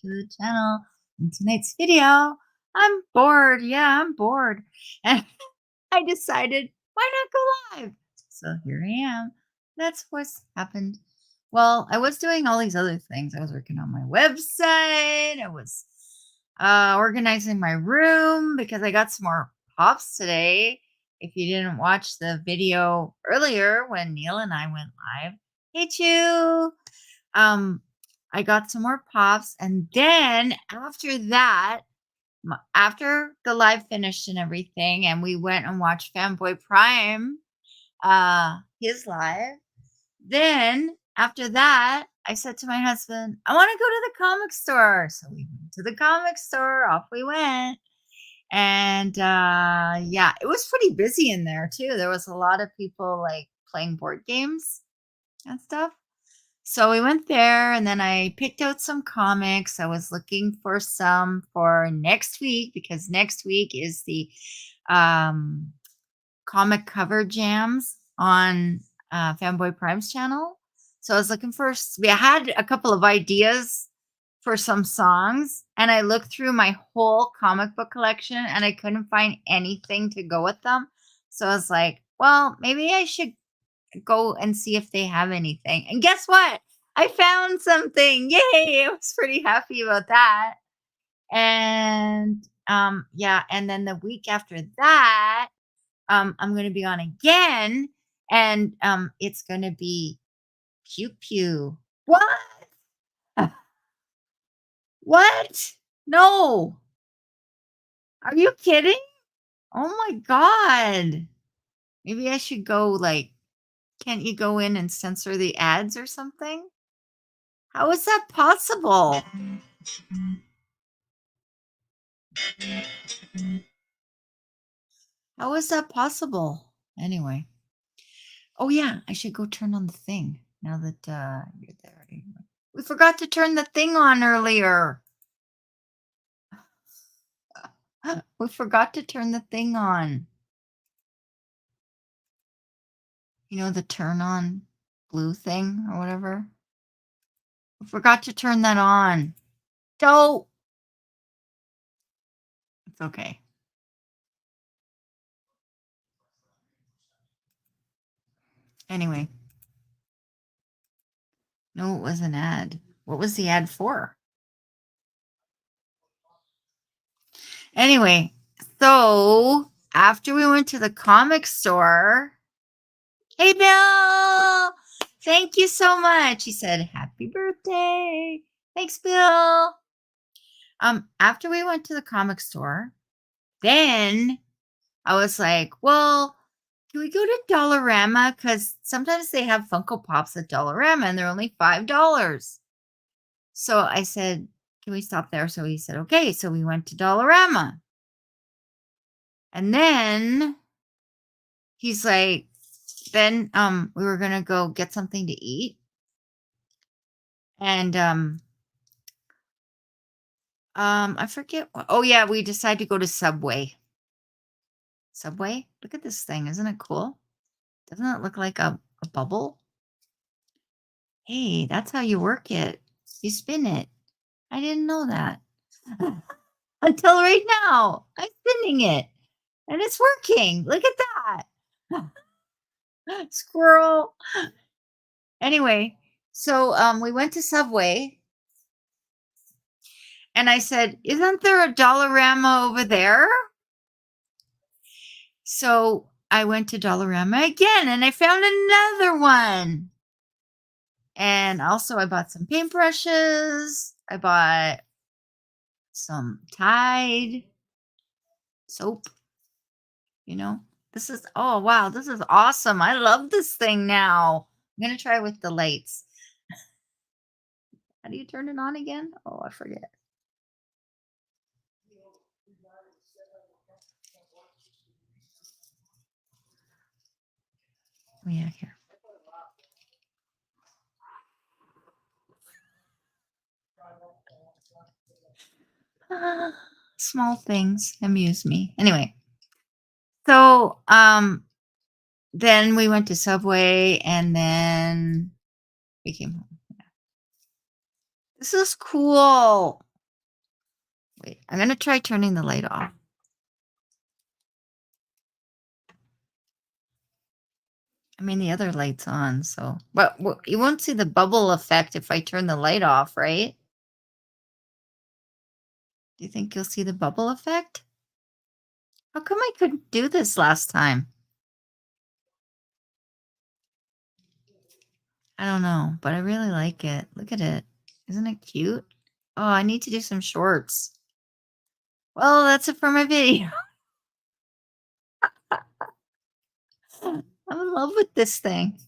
to the channel. In tonight's video, I'm bored. Yeah, I'm bored. And I decided, why not go live? So here I am. That's what's happened. Well, I was doing all these other things. I was working on my website. I was organizing my room because I got some more pops today. If you didn't watch the video earlier when Neil and I went live, hey, Chew. I got some more pops, and then after that, after the live finished and everything, and we went and watched Fanboy Prime, his live. Then after that, I said to my husband, I want to go to the comic store. So we went to the comic store. Off we went. And yeah, it was pretty busy in there too. There was a lot of people like playing board games and stuff. So we went there, and then I picked out some comics. I was looking for some for next week because next week is the comic cover jams on Fanboy Prime's channel. So I was looking for, we had a couple of ideas for some songs, and I looked through my whole comic book collection and I couldn't find anything to go with them. So I was like, well, maybe I should go and see if they have anything. And guess what? I found something. Yay! I was pretty happy about that. And yeah, and then the week after that, I'm going to be on again, and it's going to be Pew Pew. What? What? No. Are you kidding? Oh my God. Maybe I should go like, can't you go in and censor the ads or something? How is that possible? How is that possible? Anyway. Oh yeah, I should go turn on the thing now that you're there. We forgot to turn the thing on earlier. We forgot to turn the thing on. You know, the turn on blue thing or whatever. We forgot to turn that on. So it's okay. Anyway. No, it was an ad. What was the ad for? Anyway, so after we went to the comic store, hey, Bill, thank you so much. He said, happy birthday. Thanks, Bill. After we went to the comic store, then I was like, well, can we go to Dollarama? Because sometimes they have Funko Pops at Dollarama and they're only $5. So I said, can we stop there? So he said, okay. So we went to Dollarama. And then he's like, then we were gonna go get something to eat. And I forget what, oh yeah, we decided to go to Subway. Subway? Look at this thing. Isn't it cool? Doesn't it look like a bubble? Hey, that's how you work it. You spin it. I didn't know that. Until right now. I'm spinning it. And it's working. Look at that. Squirrel. Anyway, so we went to Subway. And I said, isn't there a Dollarama over there? So I went to Dollarama again and I found another one. And also I bought some paintbrushes. I bought some Tide soap. You know, this is, oh wow, this is awesome. I love this thing now. I'm going to try with the lights. How do you turn it on again? Oh, I forget. Oh yeah, here. Small things amuse me. Anyway, so then we went to Subway and then we came home. Yeah. This is cool. Wait, I'm going to try turning the light off. I mean, the other light's on, so. But you won't see the bubble effect if I turn the light off, right? Do you think you'll see the bubble effect? How come I couldn't do this last time? I don't know, but I really like it. Look at it. Isn't it cute? Oh, I need to do some shorts. Well, that's it for my video. I'm in love with this thing.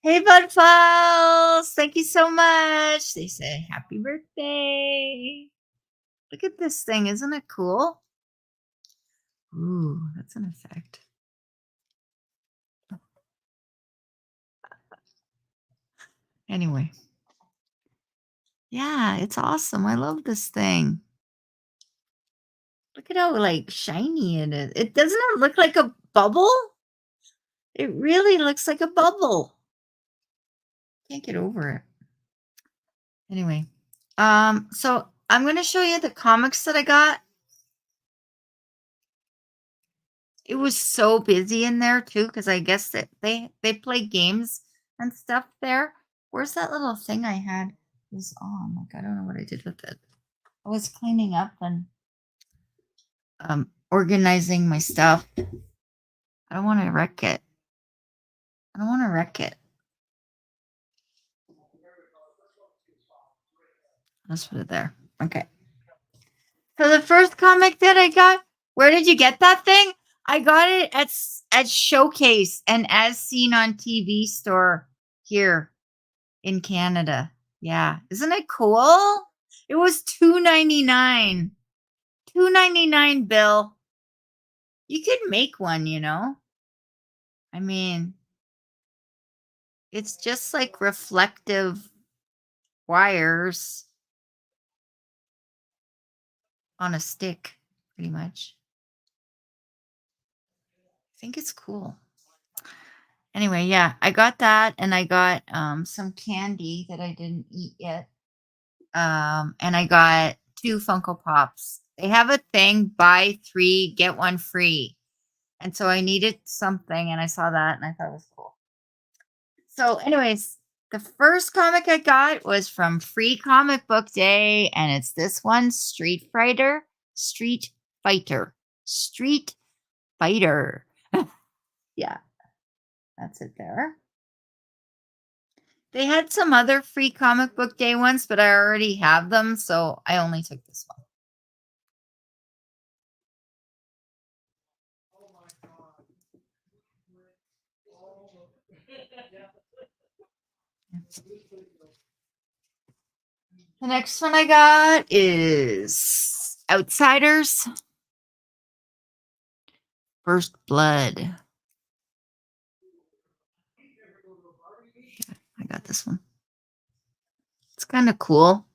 Hey, Bud Files. Thank you so much. They say happy birthday. Look at this thing. Isn't it cool? Ooh, that's an effect. Anyway. Yeah, it's awesome. I love this thing. Look at how like shiny it is. It doesn't it look like a bubble? It really looks like a bubble. Can't get over it. Anyway, so I'm going to show you the comics that I got. It was so busy in there too, because I guess that they play games and stuff there. Where's that little thing I had? It was on. Like I don't know what I did with it. I was cleaning up and organizing my stuff. I don't want to wreck it. I don't want to wreck it. Let's put it there. Okay. So the first comic that I got, where did you get that thing? I got it at Showcase and As Seen on TV store here in Canada. Yeah. Isn't it cool? It was $2.99. $2.99, Bill. You could make one, you know? I mean, it's just like reflective wires on a stick, pretty much. I think it's cool. Anyway, yeah, I got that and I got some candy that I didn't eat yet. And I got 2 Funko Pops. They have a thing, buy 3, get 1 free. And so I needed something and I saw that and I thought it was cool. So anyways, the first comic I got was from Free Comic Book Day and it's this one, Street Fighter. Street Fighter. Street Fighter. Yeah, that's it there. They had some other Free Comic Book Day ones, but I already have them, so I only took this one. The next one I got is Outsiders First Blood. I got this one. It's kind of cool.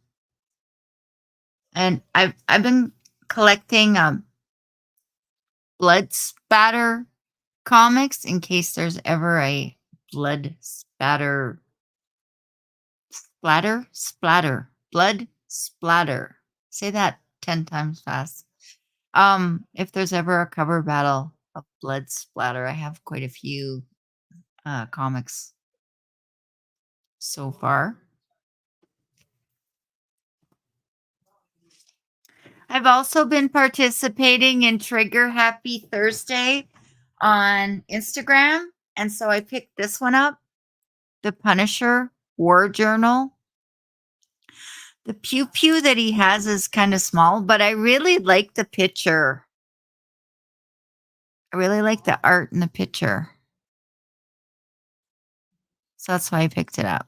And I've been collecting blood spatter comics in case there's ever a blood splatter, blood splatter. Say that 10 times fast. If there's ever a cover battle of blood splatter, I have quite a few comics so far. I've also been participating in Trigger Happy Thursday on Instagram, and so I picked this one up, The Punisher War Journal. The pew pew that he has is kind of small, but I really like the picture. I really like the art in the picture. So that's why I picked it up.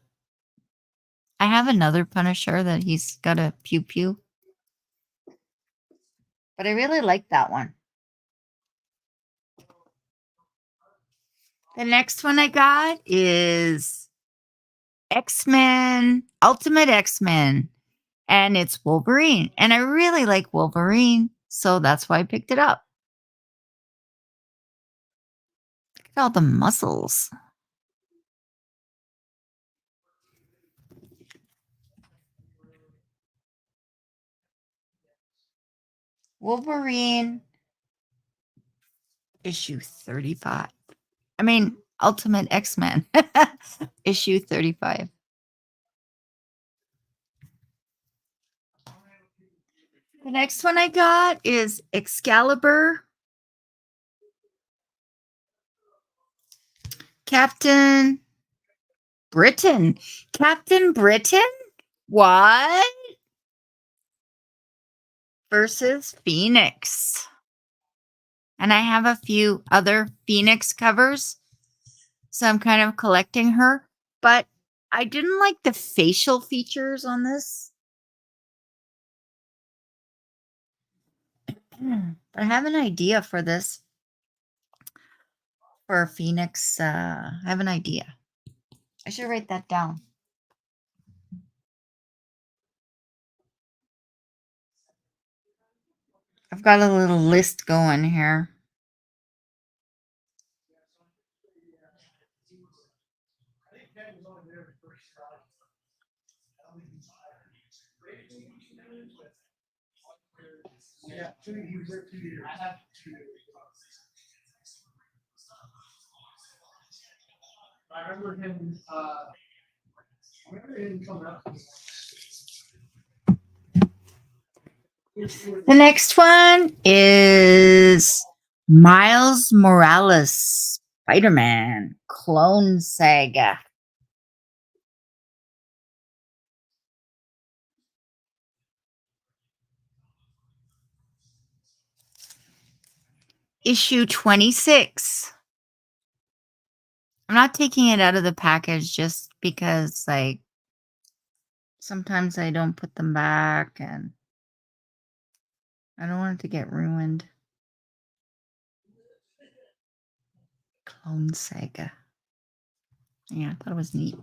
I have another Punisher that he's got a pew pew. But I really like that one. The next one I got is X-Men, Ultimate X-Men. And it's Wolverine. And I really like Wolverine. So that's why I picked it up. Look at all the muscles. Wolverine issue 35. I mean, Ultimate X-Men issue 35. The next one I got is Excalibur. Captain Britain. Captain Britain? What? Versus Phoenix. And I have a few other Phoenix covers. So I'm kind of collecting her. But I didn't like the facial features on this. I have an idea for this. For Phoenix. I have an idea. I should write that down. I've got a little list going here. The next one is Miles Morales, Spider-Man, Clone Saga. Issue 26. I'm not taking it out of the package just because, like, sometimes I don't put them back and I don't want it to get ruined. Clone Saga. Yeah, I thought it was neat.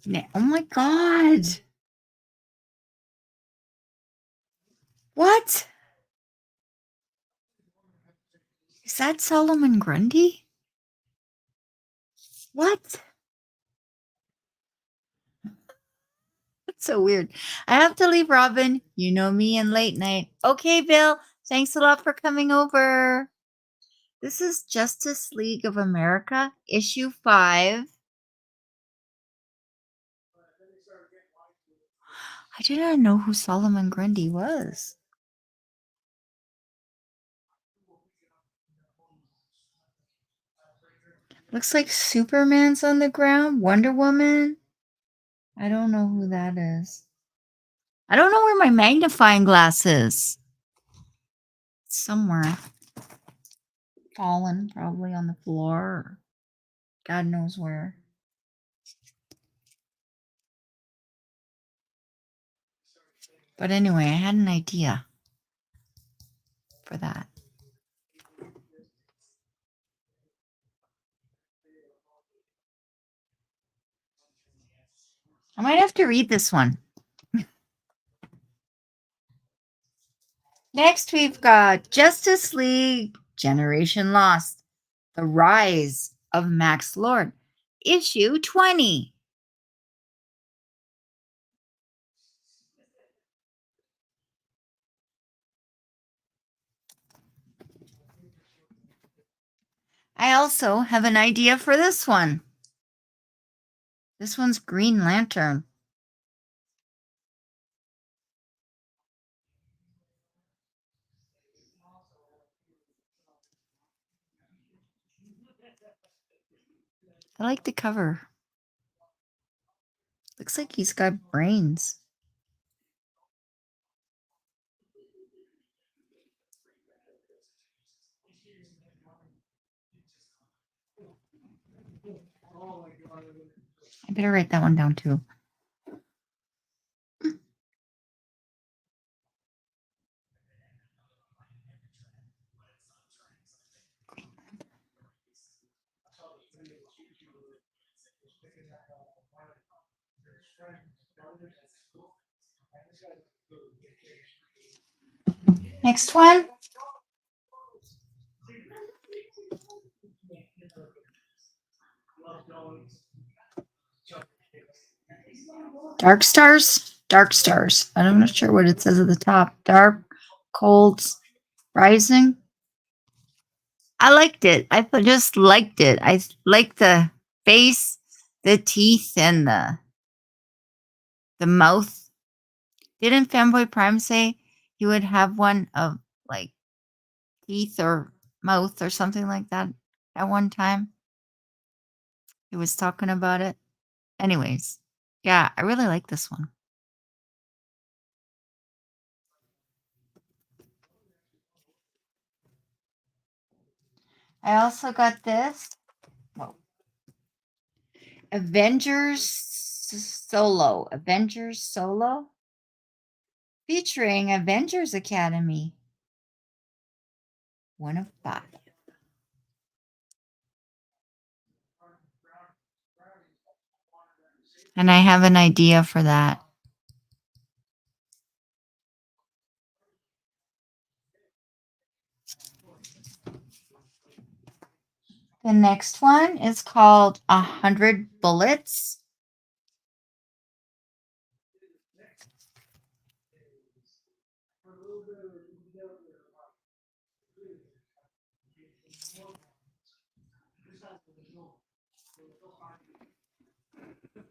Yeah. Oh my God. What? Is that Solomon Grundy? What? That's so weird. I have to leave, Robin. You know me and late night. Okay, Bill. Thanks a lot for coming over. This is Justice League of America, issue 5. I didn't know who Solomon Grundy was. Looks like Superman's on the ground. Wonder Woman. I don't know who that is. I don't know where my magnifying glass is. It's somewhere. Fallen, probably on the floor. Or God knows where. But anyway, I had an idea for that. I might have to read this one. Next, we've got Justice League Generation Lost, The Rise of Max Lord, issue 20. I also have an idea for this one. This one's Green Lantern. I like the cover. Looks like he's got brains. I better write that one down too. Next one. Dark Stars. Dark stars. I'm not sure what it says at the top. Dark, cold, rising. I liked it. Just liked it. I liked the face, the teeth, and the mouth. Didn't Fanboy Prime say he would have one of like teeth or mouth or something like that at one time? He was talking about it. Anyways, yeah, I really like this one. I also got this. Whoa. Avengers Solo featuring Avengers Academy. 1 of 5. And I have an idea for that. The next one is called 100 Bullets.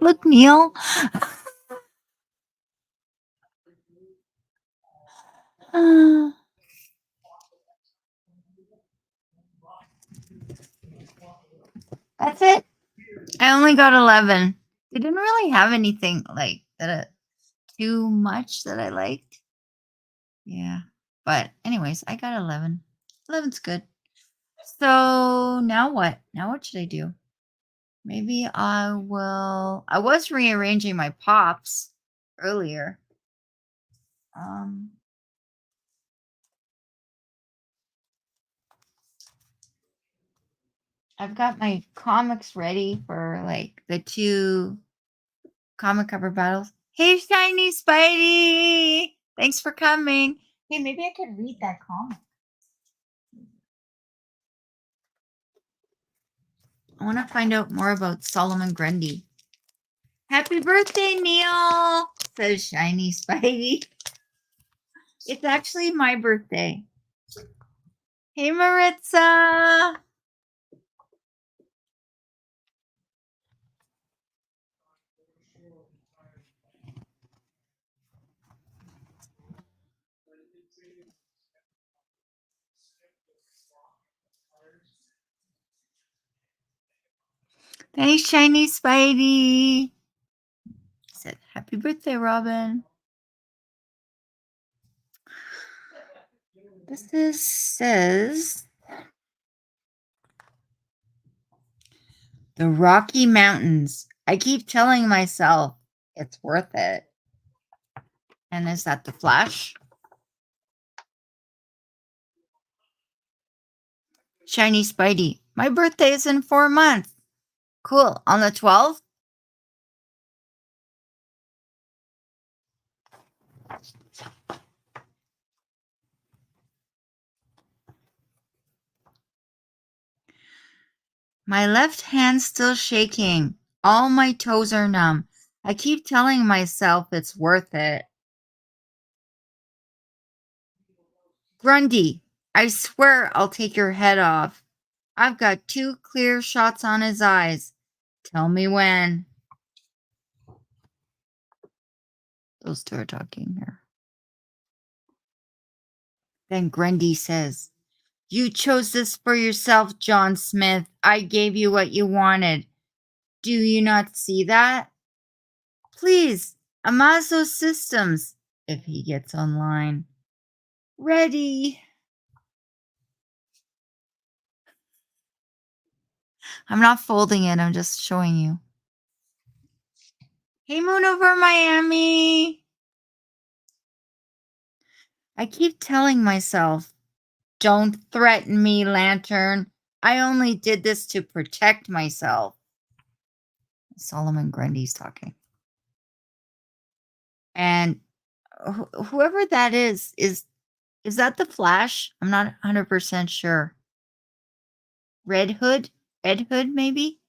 Look, Neil. That's it. I only got 11. They didn't really have anything like that too much that I liked. Yeah. But anyways, I got 11. 11's good. So now what? Now what should I do? Maybe I was rearranging my pops earlier. I've got my comics ready for like the 2 comic cover battles. Hey, Shiny Spidey! Thanks for coming. Hey, maybe I could read that comic. I want to find out more about Solomon Grundy. Happy birthday, Neil! Says Shiny Spidey. It's actually my birthday. Hey, Maritza! Hey, Shiny Spidey! Said, happy birthday, Robin. This says the Rocky Mountains. I keep telling myself it's worth it. And is that the Flash? Shiny Spidey. My birthday is in 4 months. Cool. On the 12th? My left hand's still shaking. All my toes are numb. I keep telling myself it's worth it. Grundy, I swear I'll take your head off. I've got 2 clear shots on his eyes. Tell me when. Those 2 are talking here. Then Grundy says, you chose this for yourself, John Smith. I gave you what you wanted. Do you not see that? Please, Amazo Systems, if he gets online. Ready. I'm not folding it, I'm just showing you. Hey, Moon over Miami. I keep telling myself, don't threaten me, Lantern. I only did this to protect myself. Solomon Grundy's talking. And whoever that is that the Flash? I'm not 100% sure. Red Hood? Red Hood, maybe?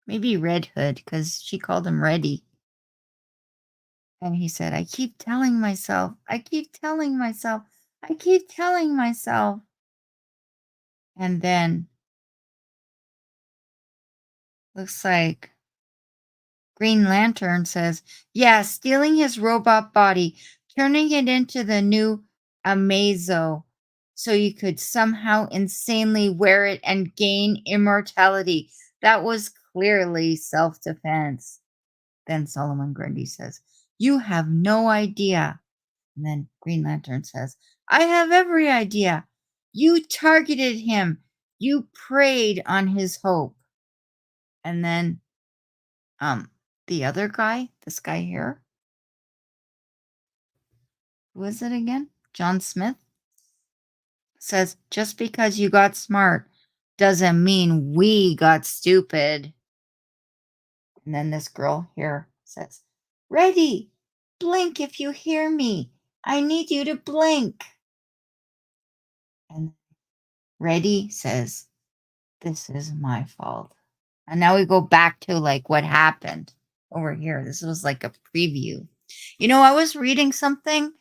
Maybe Red Hood, because she called him Reddy. And he said, I keep telling myself, I keep telling myself, I keep telling myself. And then looks like Green Lantern says, yeah, stealing his robot body, turning it into the new Amazo so you could somehow insanely wear it and gain immortality. That was clearly self defense. Then Solomon Grundy says, you have no idea. And then Green Lantern says, I have every idea. You targeted him. You preyed on his hope. And then the other guy, this guy here, who is it again? John Smith says, just because you got smart doesn't mean we got stupid. And then this girl here says, ready, blink if you hear me. I need you to blink. And Ready says, this is my fault. And now we go back to like what happened over here. This was like a preview. You know, I was reading something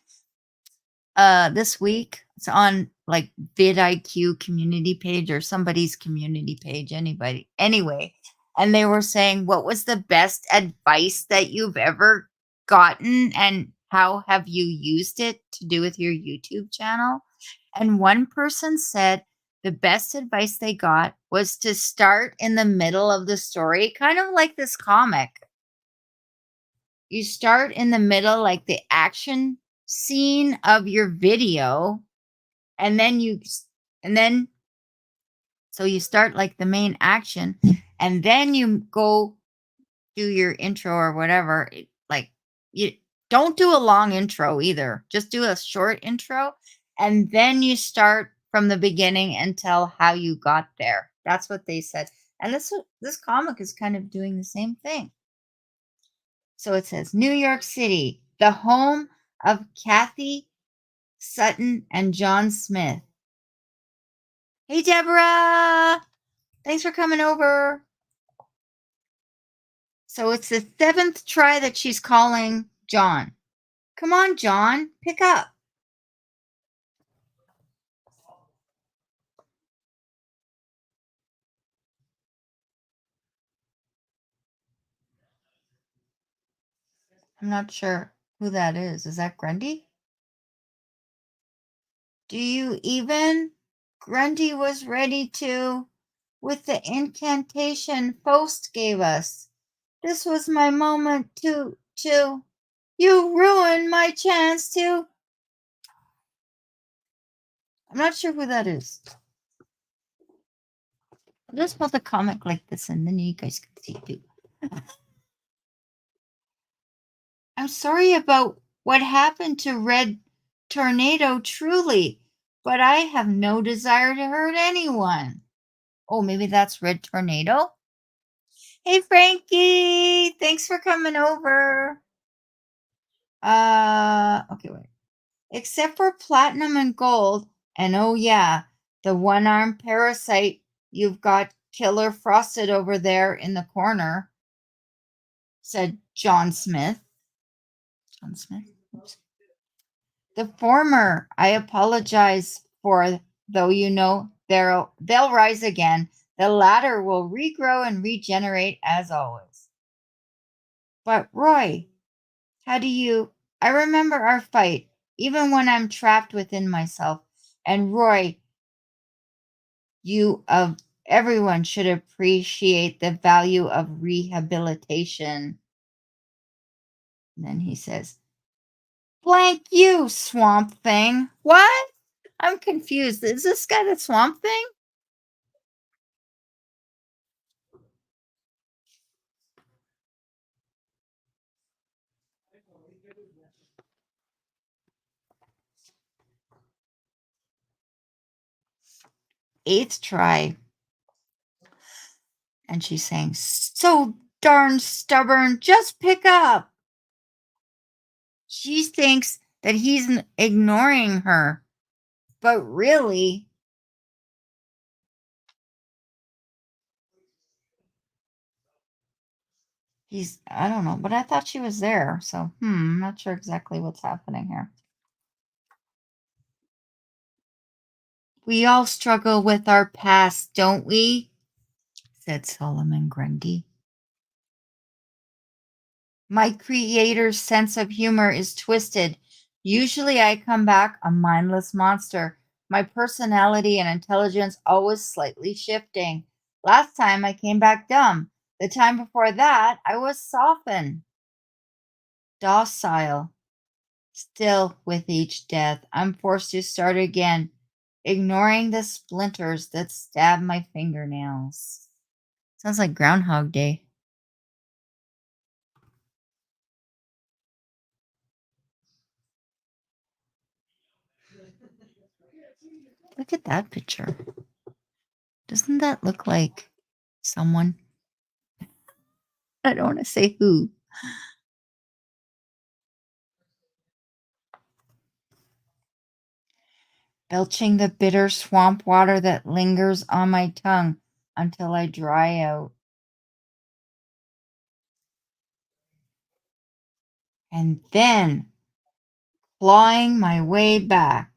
this week. It's on like vidIQ community page or somebody's community page, anybody. Anyway, and they were saying what was the best advice that you've ever gotten and how have you used it to do with your YouTube channel? And one person said the best advice they got was to start in the middle of the story, kind of like this comic. You start in the middle, like the action scene of your video, and then so you start like the main action, and then you go do your intro or whatever. Like, you don't do a long intro either. Just do a short intro, and then you start from the beginning and tell how you got there. That's what they said. And this comic is kind of doing the same thing. So it says New York City, the home of Kathy Sutton and John Smith. Hey, Deborah. Thanks for coming over. So it's the 7th try that she's calling John. Come on, John, pick up. I'm not sure who that is. Is that Grundy? Do you even? Grundy was ready to with the incantation Faust gave us. This was my moment to. You ruined my chance to. I'm not sure who that is. I'll just put the comic like this and then you guys can see too. I'm sorry about what happened to Red Tornado, truly, but I have no desire to hurt anyone. Oh, maybe that's Red Tornado? Hey, Frankie! Thanks for coming over. Okay, wait. Except for platinum and gold, and oh yeah, the one-armed parasite you've got Killer Frosted over there in the corner, said John Smith. John Smith? Oops. The former, I apologize for, though you know they'll rise again. The latter will regrow and regenerate as always. But Roy, how do you? I remember our fight, even when I'm trapped within myself. And Roy, you of everyone should appreciate the value of rehabilitation. And then he says, blank you, Swamp Thing. What? I'm confused. Is this guy the Swamp Thing? Eighth try. And she's saying, so darn stubborn, just pick up. She thinks that he's ignoring her, but really, I don't know, but I thought she was there. So, I'm not sure exactly what's happening here. We all struggle with our past, don't we? Said Solomon Grundy. My creator's sense of humor is twisted. Usually I come back a mindless monster. My personality and intelligence always slightly shifting. Last time I came back dumb. The time before that, I was softened, docile. Still, with each death, I'm forced to start again, ignoring the splinters that stab my fingernails. Sounds like Groundhog Day. Look at that picture. Doesn't that look like someone? I don't want to say who. Belching the bitter swamp water that lingers on my tongue until I dry out. And then clawing my way back.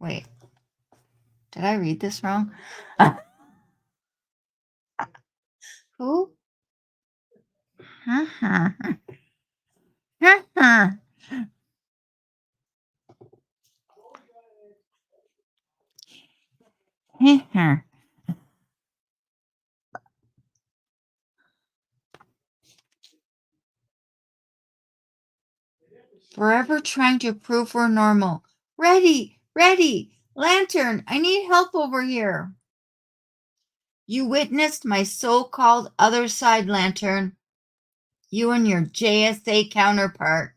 Wait, did I read this wrong? Who? Forever trying to prove we're normal. Ready, ready, lantern, I need help over here. You witnessed my so-called other side, lantern. You and your JSA counterpart.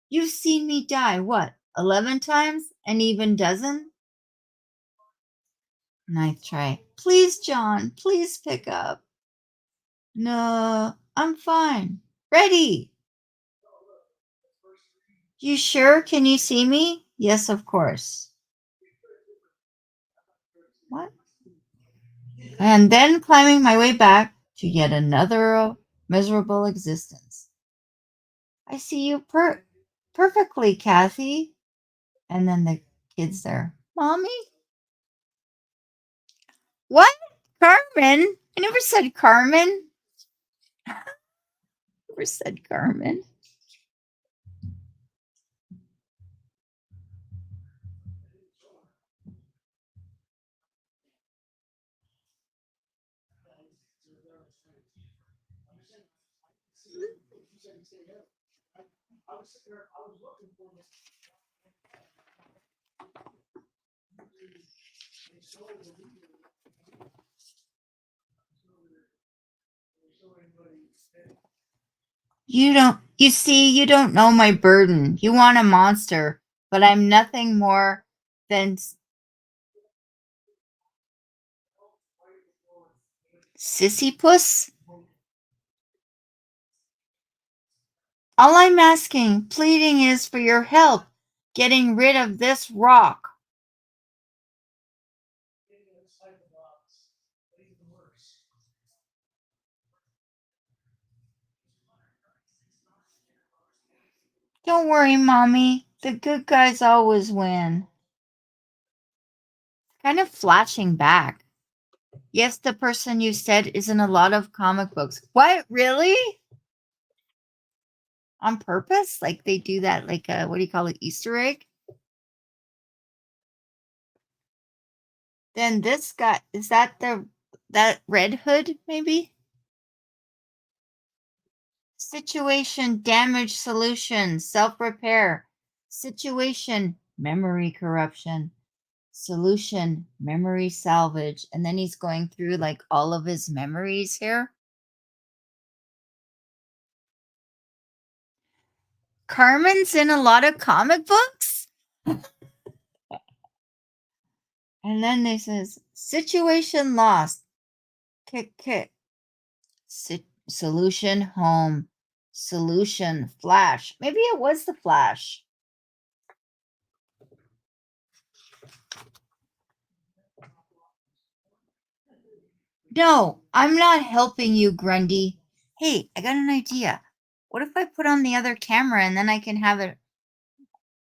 You've seen me die, what, 11 times? An even dozen? Ninth try. Please, John, please pick up. No, I'm fine. Ready. You sure? Can you see me? Yes, of course. What? And then climbing my way back to yet another miserable existence. I see you perfectly, Kathy. And then the kid's there. Mommy? What? Carmen? I never said Carmen. Never said Carmen. You see, you don't know my burden. You want a monster, but I'm nothing more than Sisyphus. All I'm asking, pleading is for your help getting rid of this rock. Don't worry, Mommy. The good guys always win. Kind of flashing back. Yes, the person you said is in a lot of comic books. What? Really? On purpose? Like they do that, like a, what do you call it, Easter egg? Then this guy, is that that Red Hood, maybe? Situation, damage, solution, self-repair. Situation, memory corruption. Solution, memory salvage. And then he's going through like all of his memories here. Carmen's in a lot of comic books? And then they says, situation lost. Kick, kick. Solution, home. Solution, Flash. Maybe it was the Flash. No, I'm not helping you, Grundy. Hey, I got an idea. What if I put on the other camera and then I can have it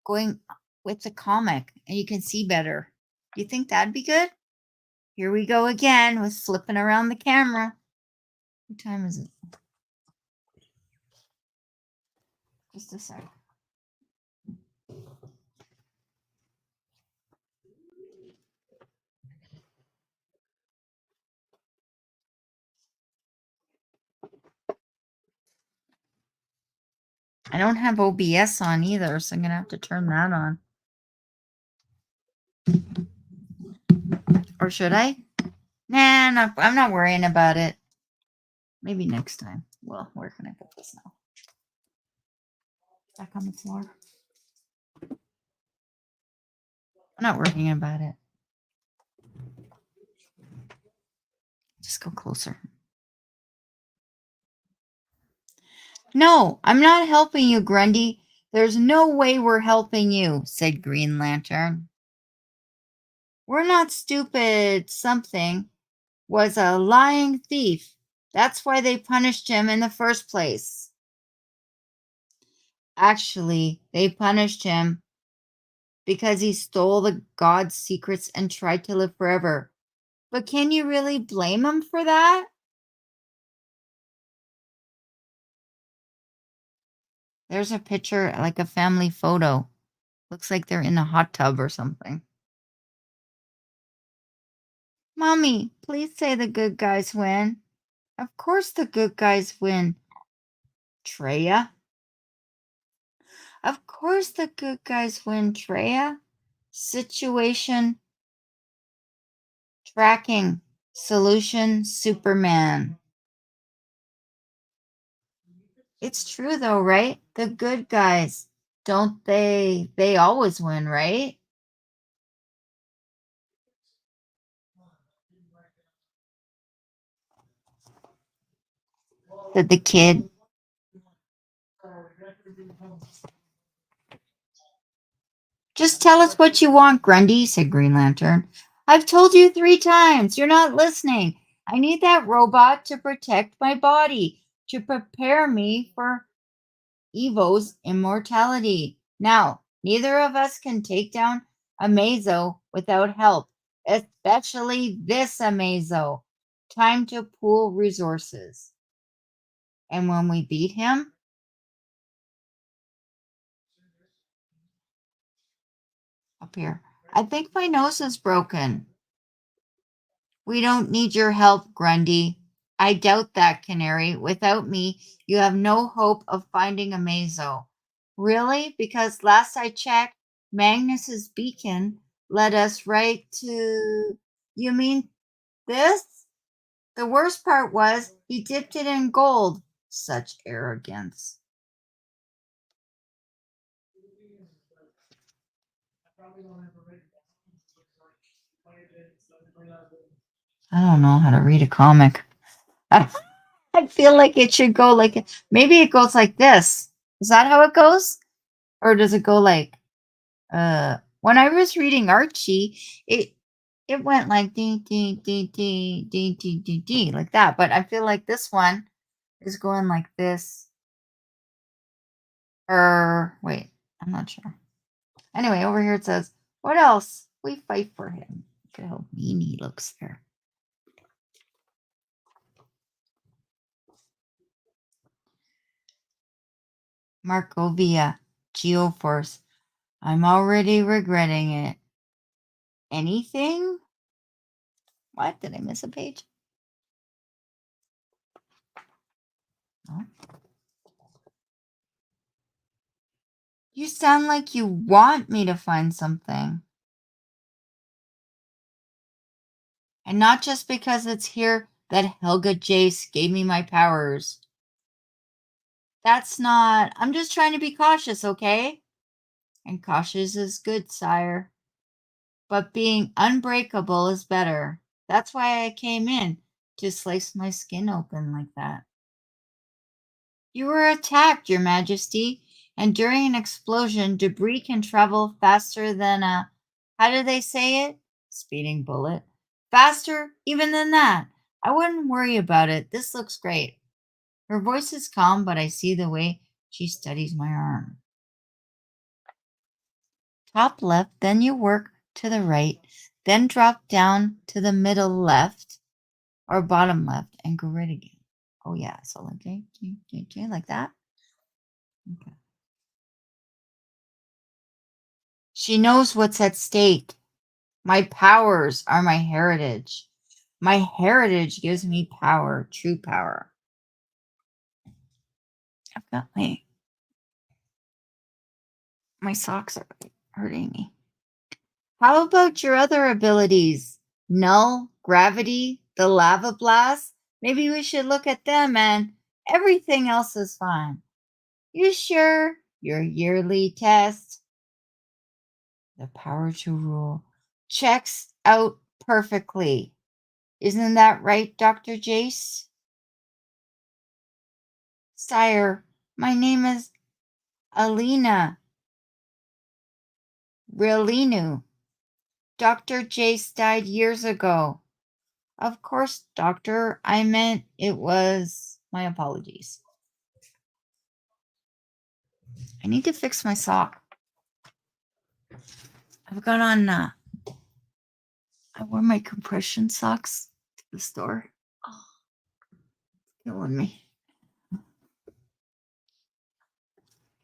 going with the comic and you can see better? Do you think that'd be good? Here we go again with flipping around the camera. What time is it? Just a sec. I don't have OBS on either, so I'm going to have to turn that on. Or should I? Nah, I'm not worrying about it. Maybe next time. Well, where can I put this now? Back on the floor. I'm not worrying about it. Just go closer. No, I'm not helping you, Grundy. There's no way we're helping you, said Green Lantern. We're not stupid. Something was a lying thief. That's why they punished him in the first place. Actually, they punished him because he stole the god's secrets and tried to live forever. But can you really blame him for that? There's a picture, like a family photo. Looks like they're in a hot tub or something. Mommy, please say the good guys win. Of course the good guys win, Treya. Of course the good guys win, Treya. Situation tracking. Solution Superman. It's true though, right? The good guys, don't they always win, right? Said the kid. Just tell us what you want, Grundy, said Green Lantern. I've told you 3 times. You're not listening. I need that robot to protect my body, to prepare me for Evo's immortality. Now, neither of us can take down Amazo without help, especially this Amazo. Time to pool resources. And when we beat him, up here, I think my nose is broken. We don't need your help, Grundy. I doubt that, Canary. Without me, you have no hope of finding Amazo. Really? Because last I checked, Magnus's beacon led us right to... You mean this? The worst part was he dipped it in gold. Such arrogance. I don't know how to read a comic. I feel like it should go like, maybe it goes like this. Is that how it goes? Or does it go like, when I was reading Archie, it went like ding ding ding ding ding ding ding ding like that. But I feel like this one is going like this. Or wait, I'm not sure. Anyway, over here it says, what else? We fight for him. Look at how mean he looks there. Markovia, Geoforce. I'm already regretting it. Anything? What? Did I miss a page? No. You sound like you want me to find something. And not just because it's here that Helga Jace gave me my powers. That's not... I'm just trying to be cautious, okay? And cautious is good, sire. But being unbreakable is better. That's why I came in, to slice my skin open like that. You were attacked, Your Majesty, and during an explosion, debris can travel faster than a... How do they say it? Speeding bullet. Faster even than that. I wouldn't worry about it. This looks great. Her voice is calm, but I see the way she studies my arm. Top left, then you work to the right, then drop down to the middle left or bottom left and go right again. Oh yeah, so like that. Okay. She knows what's at stake. My powers are my heritage. My heritage gives me power, true power. I've got my socks are hurting me. How about your other abilities? Null, gravity, the lava blast? Maybe we should look at them and everything else is fine. You sure? Your yearly test? The power to rule checks out perfectly. Isn't that right, Dr. Jace? Sire, my name is Alina Rilinu. Dr. Jace died years ago. Of course, doctor, I meant it was my apologies. I need to fix my sock. I've got on, I wore my compression socks to the store. Oh, it's killing me.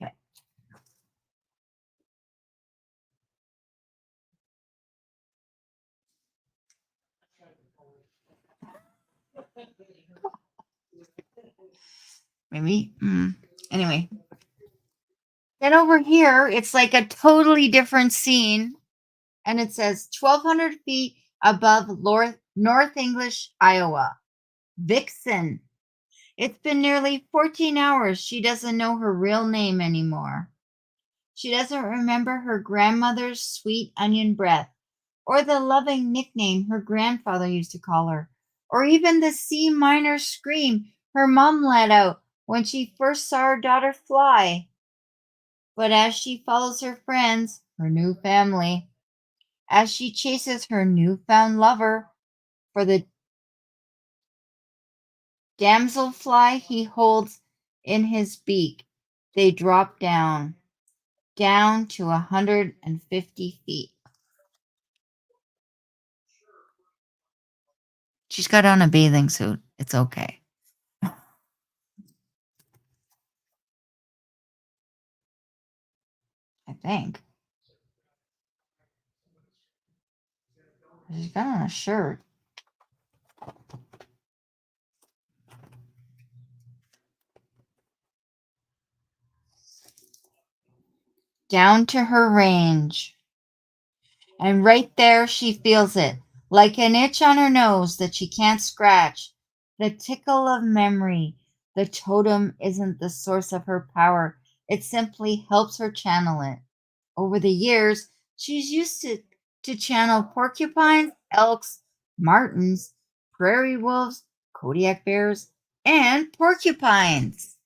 Okay. Maybe. Anyway. Then over here, it's like a totally different scene. And it says 1,200 feet above North English, Iowa. Vixen. It's been nearly 14 hours. She doesn't know her real name anymore. She doesn't remember her grandmother's sweet onion breath, or the loving nickname her grandfather used to call her, or even the C minor scream her mom let out when she first saw her daughter fly. But as she follows her friends, her new family, as she chases her newfound lover for the damselfly he holds in his beak, they drop down to 150 feet. She's got on a bathing suit. It's okay. I think. She's got on a shirt. Down to her range. And right there she feels it, like an itch on her nose that she can't scratch. The tickle of memory. The totem isn't the source of her power. It simply helps her channel it. Over the years, she's used to channel porcupines, elks, martens, prairie wolves, Kodiak bears, and porcupines.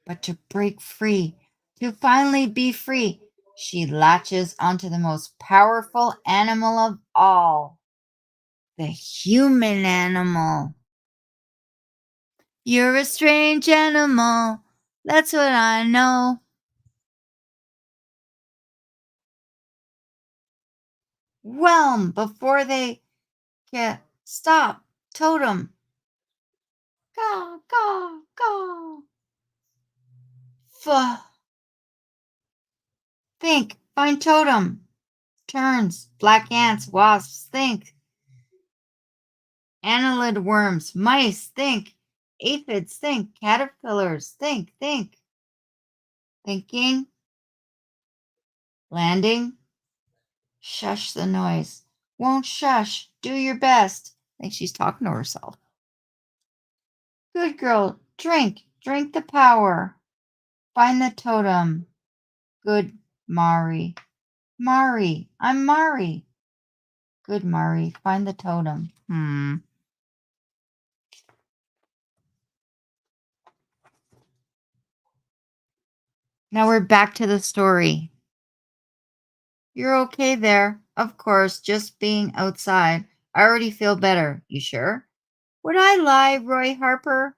But to break free, to finally be free, she latches onto the most powerful animal of all, the human animal. You're a strange animal, that's what I know. Whelm before they get stop. Totem. Go, go, go. F. Think. Find totem. Turns. Black ants. Wasps. Think. Annelid worms. Mice. Think. Aphids. Think. Caterpillars. Think. Think. Thinking. Landing. Shush the noise. Won't shush. Do your best. I think she's talking to herself. Good girl. Drink. Drink the power. Find the totem. Good Mari. Mari. I'm Mari. Good Mari. Find the totem. Now we're back to the story. You're okay there. Of course, just being outside. I already feel better. You sure? Would I lie, Roy Harper?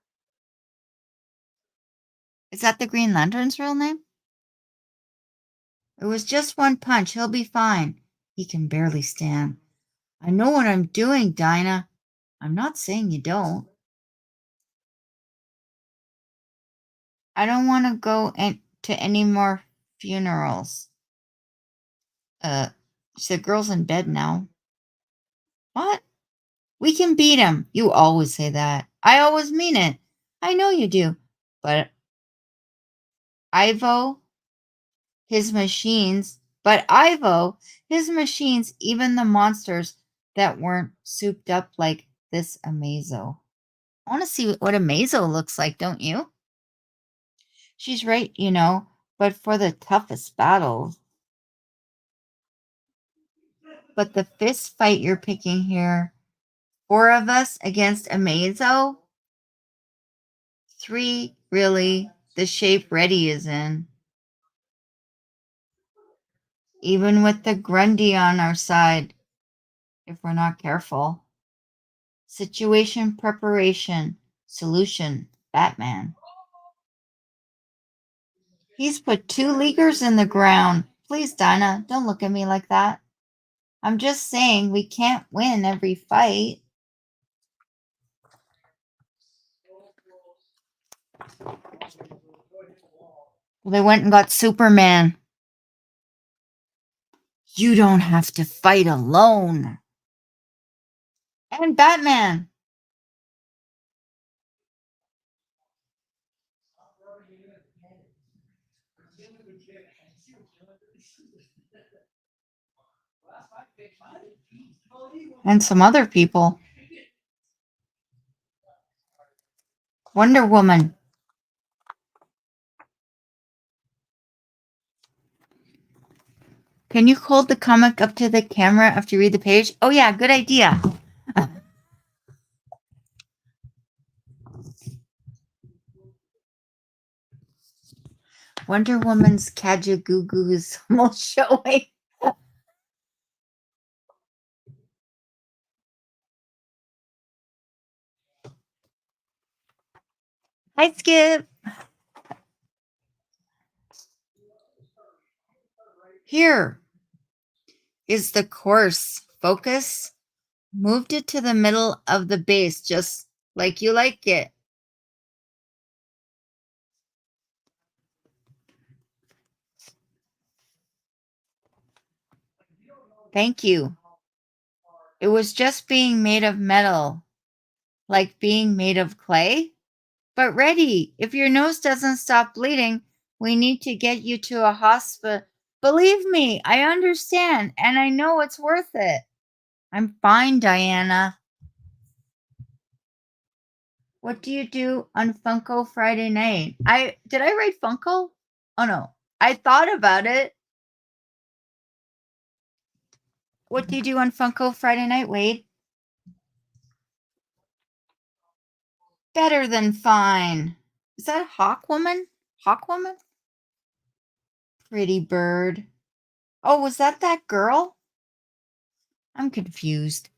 Is that the Green Lantern's real name? It was just one punch. He'll be fine. He can barely stand. I know what I'm doing, Dinah. I'm not saying you don't. I don't want to go to any more funerals. She said, girl's in bed now. What? We can beat him. You always say that. I always mean it. I know you do. But Ivo, his machines, even the monsters that weren't souped up like this Amazo. I want to see what Amazo looks like, don't you? She's right, but for the toughest battles. But the fist fight you're picking here, 4 of us against Amazo? 3, really, the shape Reddy is in. Even with the Grundy on our side, if we're not careful. Situation preparation, solution, Batman. He's put 2 leaguers in the ground. Please, Dinah, don't look at me like that. I'm just saying we can't win every fight. Well, they went and got Superman. You don't have to fight alone. And Batman. And some other people. Wonder Woman. Can you hold the comic up to the camera after you read the page? Oh, yeah, good idea. Wonder Woman's Kajagoogoo is almost showing. Hi, Skip. Here is the course. Focus. Moved it to the middle of the base, just like you like it. Thank you. It was just being made of metal, like being made of clay. But Reddy, if your nose doesn't stop bleeding, we need to get you to a hospital. Believe me, I understand, and I know it's worth it. I'm fine, Diana. What do you do on Funko Friday night? Did I write Funko? Oh no. I thought about it. What do you do on Funko Friday night, Wade? Better than fine. Is that Hawk Woman? Hawk Woman? Pretty bird. Oh, was that girl? I'm confused.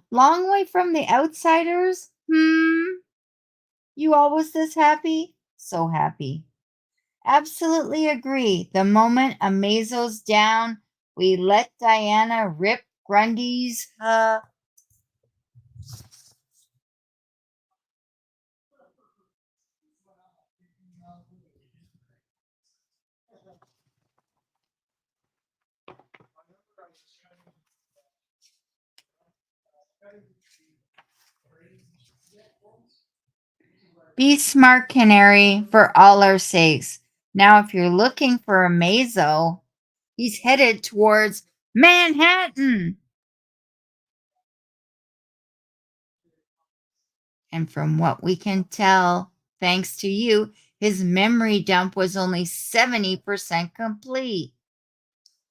Long way from the outsiders? You always this happy? So happy. Absolutely agree. The moment Amazo's down, we let Diana rip Grundy's, Be smart, Canary, for all our sakes. Now, if you're looking for Amazo, he's headed towards Manhattan. And from what we can tell, thanks to you, his memory dump was only 70% complete.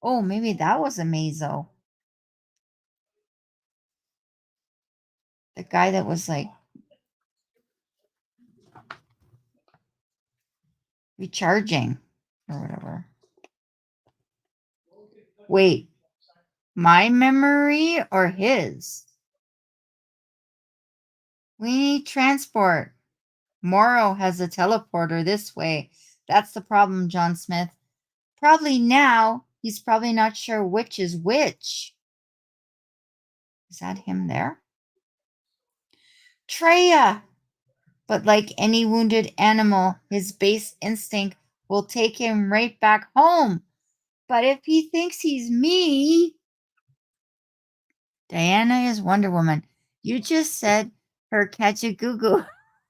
Oh, maybe that was Amazo. The guy that was like, recharging or whatever. Wait, my memory or his? We need transport. Morrow has a teleporter this way. That's the problem, John Smith. Probably now, he's probably not sure which is which. Is that him there? Treya! But like any wounded animal, his base instinct will take him right back home. But if he thinks he's me... Diana is Wonder Woman. You just said her Kajagoogoo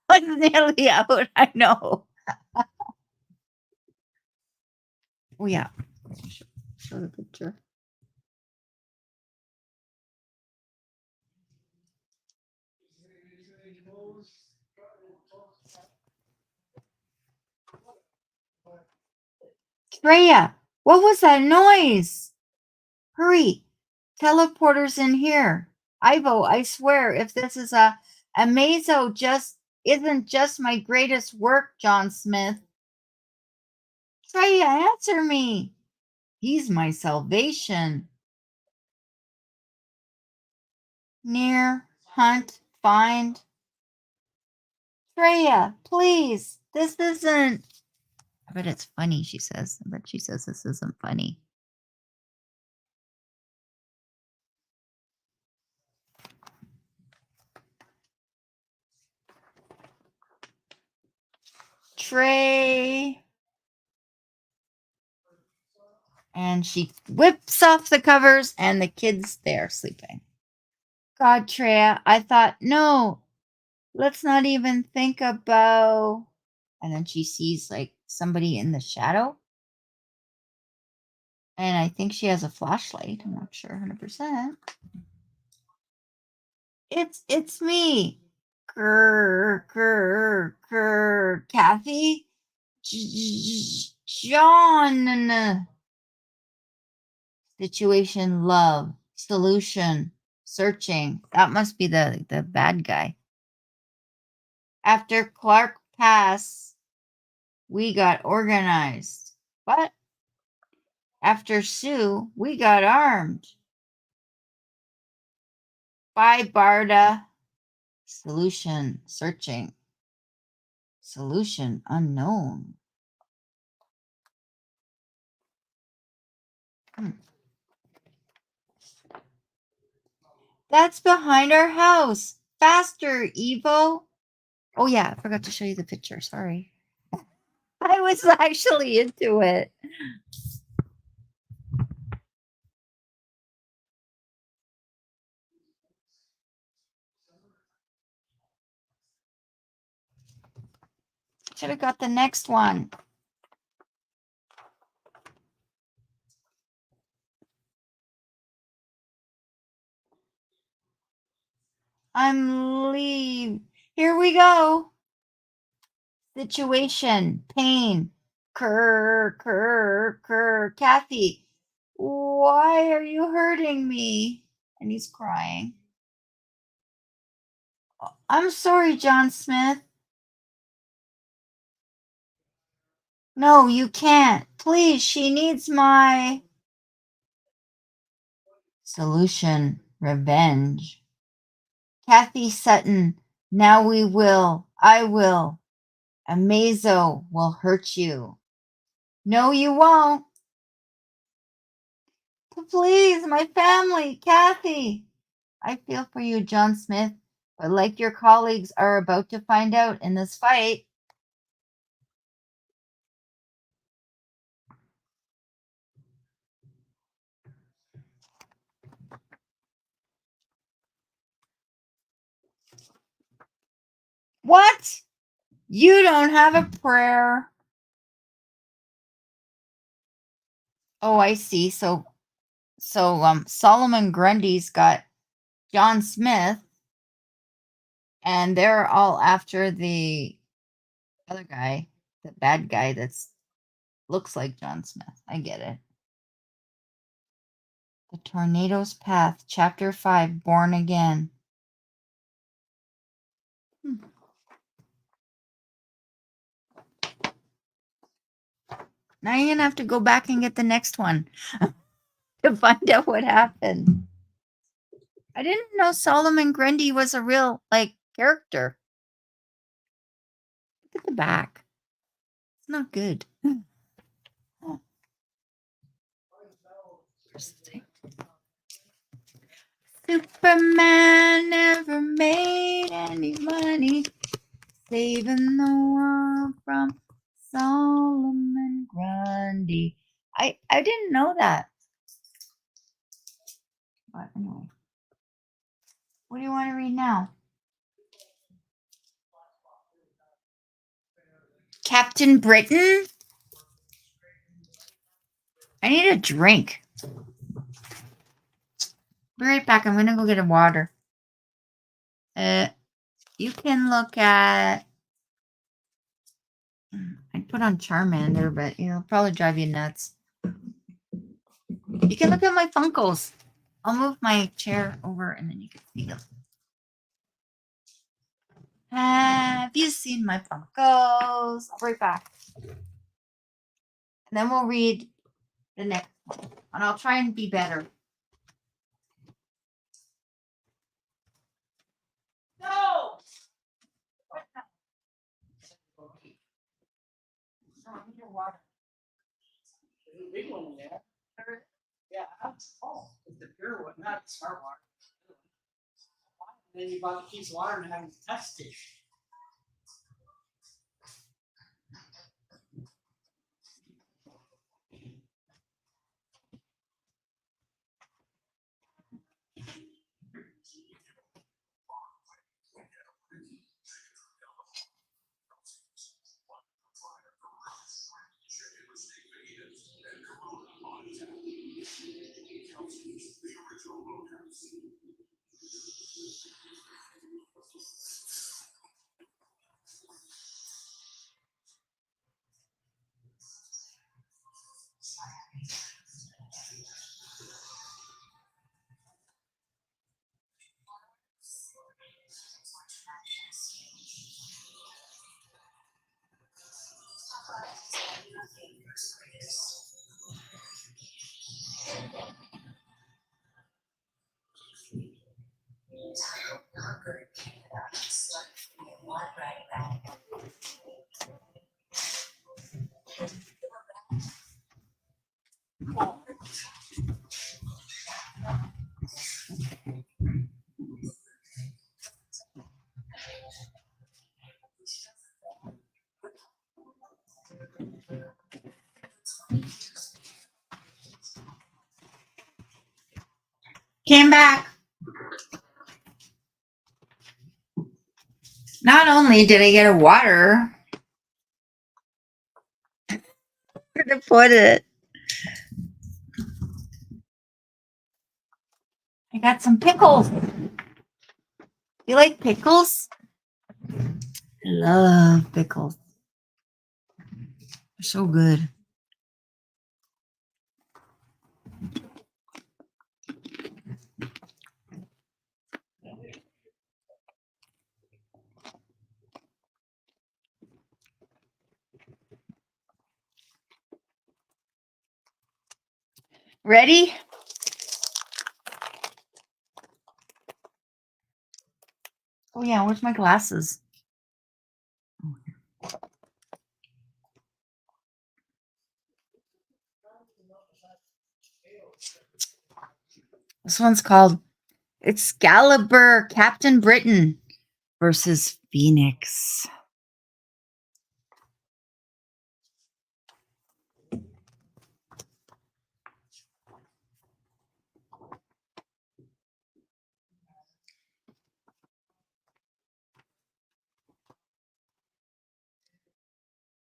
was nearly out. I know. Oh, yeah. Show the picture. Treya, what was that noise? Hurry, teleporter's in here. Ivo, I swear, if this is a Mazo just isn't just my greatest work, John Smith. Treya, answer me. He's my salvation. Near, hunt, find. Treya, please, this isn't... I bet it's funny, she says. I bet she says this isn't funny. Trey. And she whips off the covers and the kid's there sleeping. God, Treya, I thought, no, let's not even think about... And then she sees like somebody in the shadow. And I think she has a flashlight. I'm not sure 100%. It's me. Grr, grr, grr. Kathy? John. Situation, love, solution, searching. That must be the bad guy. After Clark passed, we got organized. But after Sue, we got armed. Bye, Barda. Solution, searching. Solution, unknown. That's behind our house. Faster, Evo. Oh, yeah, I forgot to show you the picture. Sorry. I was actually into it. Should have got the next one. I'm leave. Here we go. Situation, pain. Kerr. Kathy, why are you hurting me? And he's crying. I'm sorry, John Smith. No, you can't. Please, she needs my... Solution, revenge. Kathy Sutton, now we will. I will. Amazo will hurt you. No, you won't. Please, my family, Kathy. I feel for you, John Smith, but like your colleagues are about to find out in this fight. What? You don't have a prayer. Oh, I see. So Solomon Grundy's got John Smith, and they're all after the other guy, the bad guy that's looks like John Smith. I get it. The Tornado's Path, Chapter 5, Born Again. Now you're gonna have to go back and get the next one to find out what happened. I didn't know Solomon Grundy was a real character. Look at the back. It's not good. Superman never made any money saving the world from Solomon Grundy. I didn't know that. But anyway. What do you want to read now? Captain Britain? I need a drink. Be right back. I'm going to go get a water. You can look at... I put on Charmander, but it'll probably drive you nuts. You can look at my Funkos. I'll move my chair over and then you can see them. Have you seen my Funkos? I'll be right back. And then we'll read the next one. And I'll try and be better. No! Water. There's a big one in there. Yeah. Oh, it's the pure one, not the smart water. And then you bought the piece of water and have it tested. Came back. Not only did I get a water, where to put it? I got some pickles. You like pickles? I love pickles. They're so good. Ready? Oh yeah, where's my glasses? This one's called Excalibur Captain Britain versus Phoenix.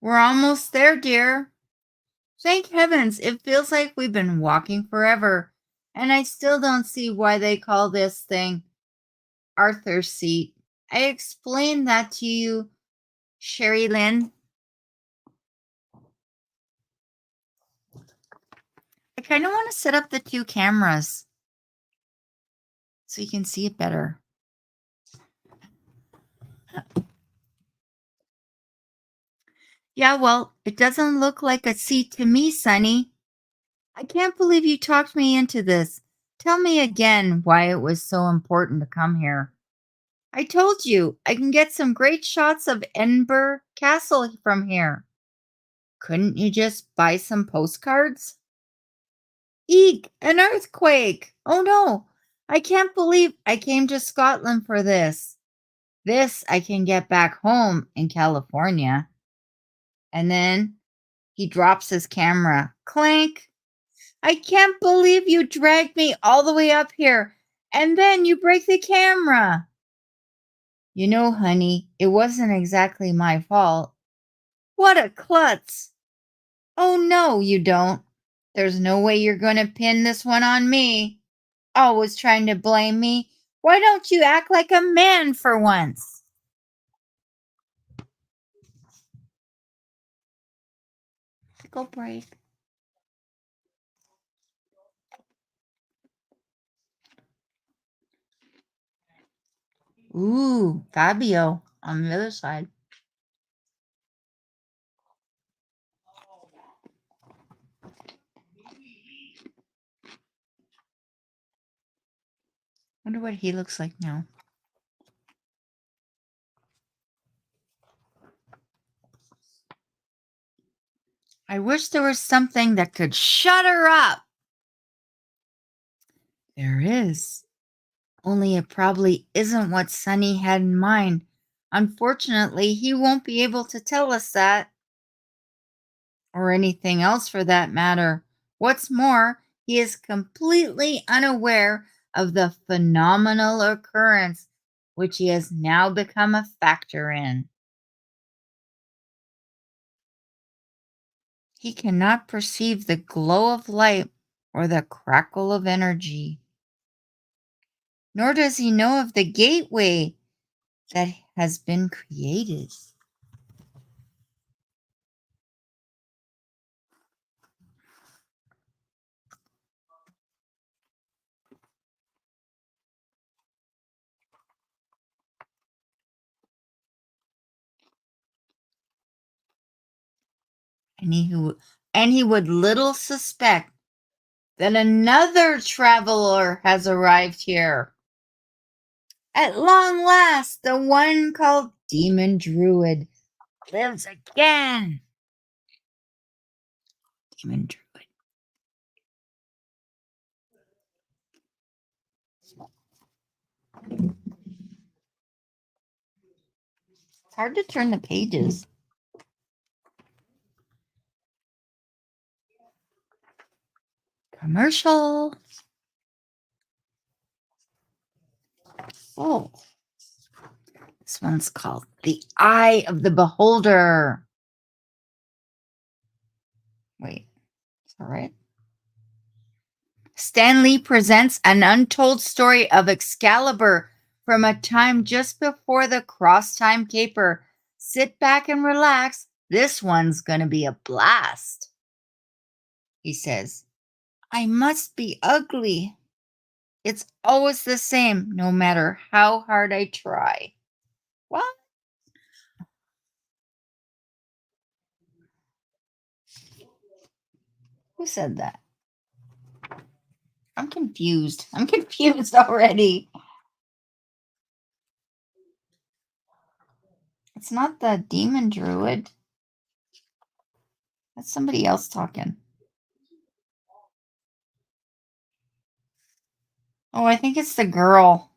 We're almost there, dear. Thank heavens, it feels like we've been walking forever, and I still don't see why they call this thing Arthur's seat. I explained that to you, Sherry Lynn. I kind of want to set up the two cameras so you can see it better. Yeah, well, it doesn't look like a seat to me, Sonny. I can't believe you talked me into this. Tell me again why it was so important to come here. I told you I can get some great shots of Edinburgh Castle from here. Couldn't you just buy some postcards? Eek, an earthquake! Oh no, I can't believe I came to Scotland for this. This I can get back home in California. And then he drops his camera. Clank! I can't believe you dragged me all the way up here and then you break the camera. You know, honey, it wasn't exactly my fault. What a klutz! Oh, no, you don't. There's no way you're going to pin this one on me. Always trying to blame me. Why don't you act like a man for once? Go break. Ooh, Fabio on the other side. Wonder what he looks like now. I wish there was something that could shut her up. There is. Only it probably isn't what Sonny had in mind. Unfortunately, he won't be able to tell us that. Or anything else for that matter. What's more, he is completely unaware of the phenomenal occurrence which he has now become a factor in. He cannot perceive the glow of light or the crackle of energy. Nor does he know of the gateway that has been created. And he would little suspect that another traveler has arrived here. At long last, the one called Demon Druid lives again. Demon Druid. It's hard to turn the pages. Commercial. Oh. This one's called The Eye of the Beholder. Wait, is that right? Stan Lee presents an untold story of Excalibur from a time just before the cross-time caper. Sit back and relax. This one's going to be a blast. He says, I must be ugly. It's always the same, no matter how hard I try. What? Who said that? I'm confused. I'm confused already. It's not the demon druid. That's somebody else talking. Oh, I think it's the girl.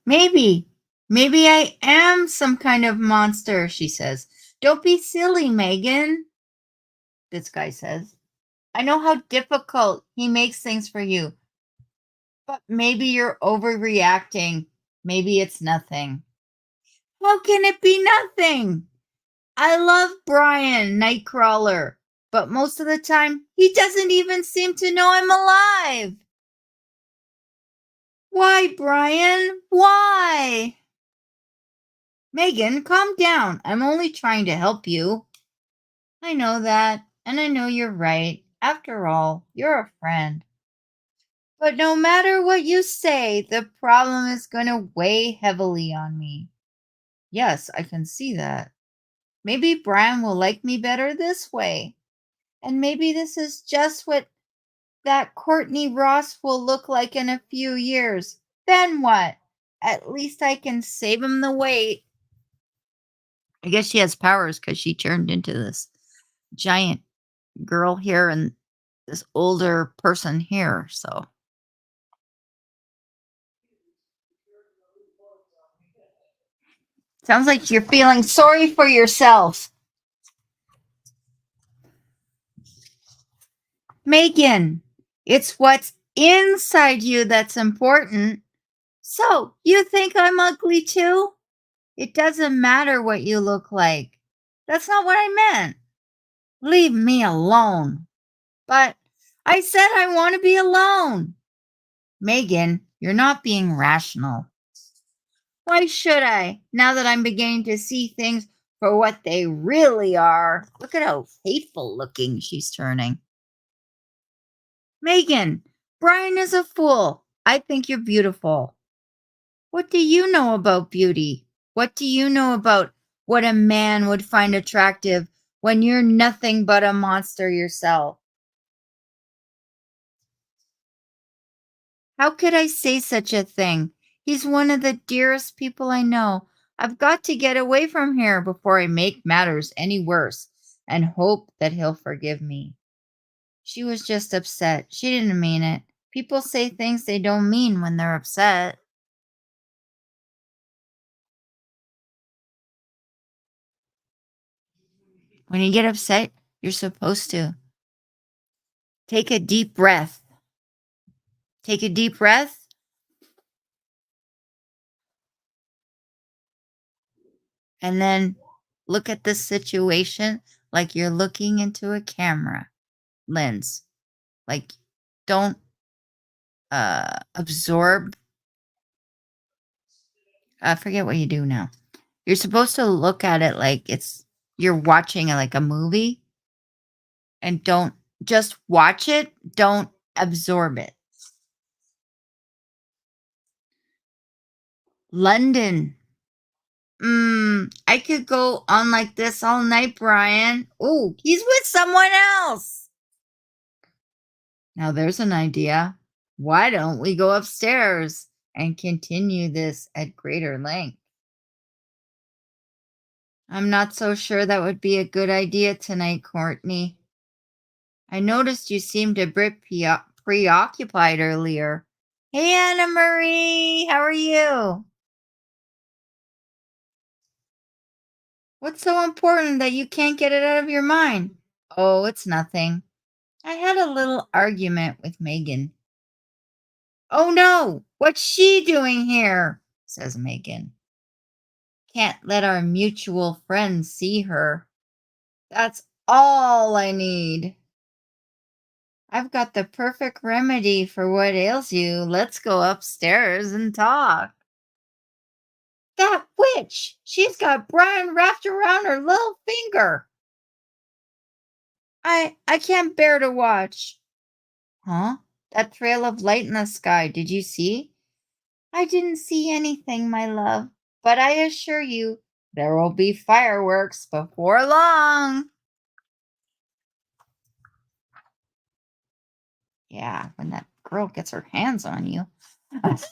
Maybe I am some kind of monster, she says. Don't be silly, Megan, this guy says. I know how difficult he makes things for you. But maybe you're overreacting. Maybe it's nothing. How can it be nothing? I love Brian, Nightcrawler, but most of the time, he doesn't even seem to know I'm alive. Why, Brian? Why? Megan, calm down. I'm only trying to help you. I know that, and I know you're right. After all, you're a friend. But no matter what you say, the problem is going to weigh heavily on me. Yes, I can see that. Maybe Brian will like me better this way. And maybe this is just what that Courtney Ross will look like in a few years. Then what? At least I can save him the weight. I guess she has powers because she turned into this giant girl here and this older person here. So sounds like you're feeling sorry for yourself. Megan, it's what's inside you that's important. So, you think I'm ugly too? It doesn't matter what you look like. That's not what I meant. Leave me alone. But I said I want to be alone. Megan, you're not being rational. Why should I, now that I'm beginning to see things for what they really are? Look at how hateful looking she's turning. Megan, Brian is a fool. I think you're beautiful. What do you know about beauty? What do you know about what a man would find attractive when you're nothing but a monster yourself? How could I say such a thing? He's one of the dearest people I know. I've got to get away from here before I make matters any worse and hope that he'll forgive me. She was just upset. She didn't mean it. People say things they don't mean when they're upset. When you get upset, you're supposed to take a deep breath. Take a deep breath and then look at the situation like you're looking into a camera lens. Like, don't absorb. I forget what you do now. You're supposed to look at it like you're watching like a movie, and don't just watch it. Don't absorb it. London. I could go on like this all night, Brian. Oh, he's with someone else. Now there's an idea. Why don't we go upstairs and continue this at greater length? I'm not so sure that would be a good idea tonight, Courtney. I noticed you seemed a bit preoccupied earlier. Hey, Anna Marie, how are you? What's so important that you can't get it out of your mind? Oh, it's nothing. I had a little argument with Megan. Oh no, what's she doing here? Says Megan. Can't let our mutual friend see her. That's all I need. I've got the perfect remedy for what ails you. Let's go upstairs and talk. That witch! She's got Brian wrapped around her little finger. I can't bear to watch. Huh? That trail of light in the sky, did you see? I didn't see anything, my love, but I assure you there will be fireworks before long. Yeah, when that girl gets her hands on you. That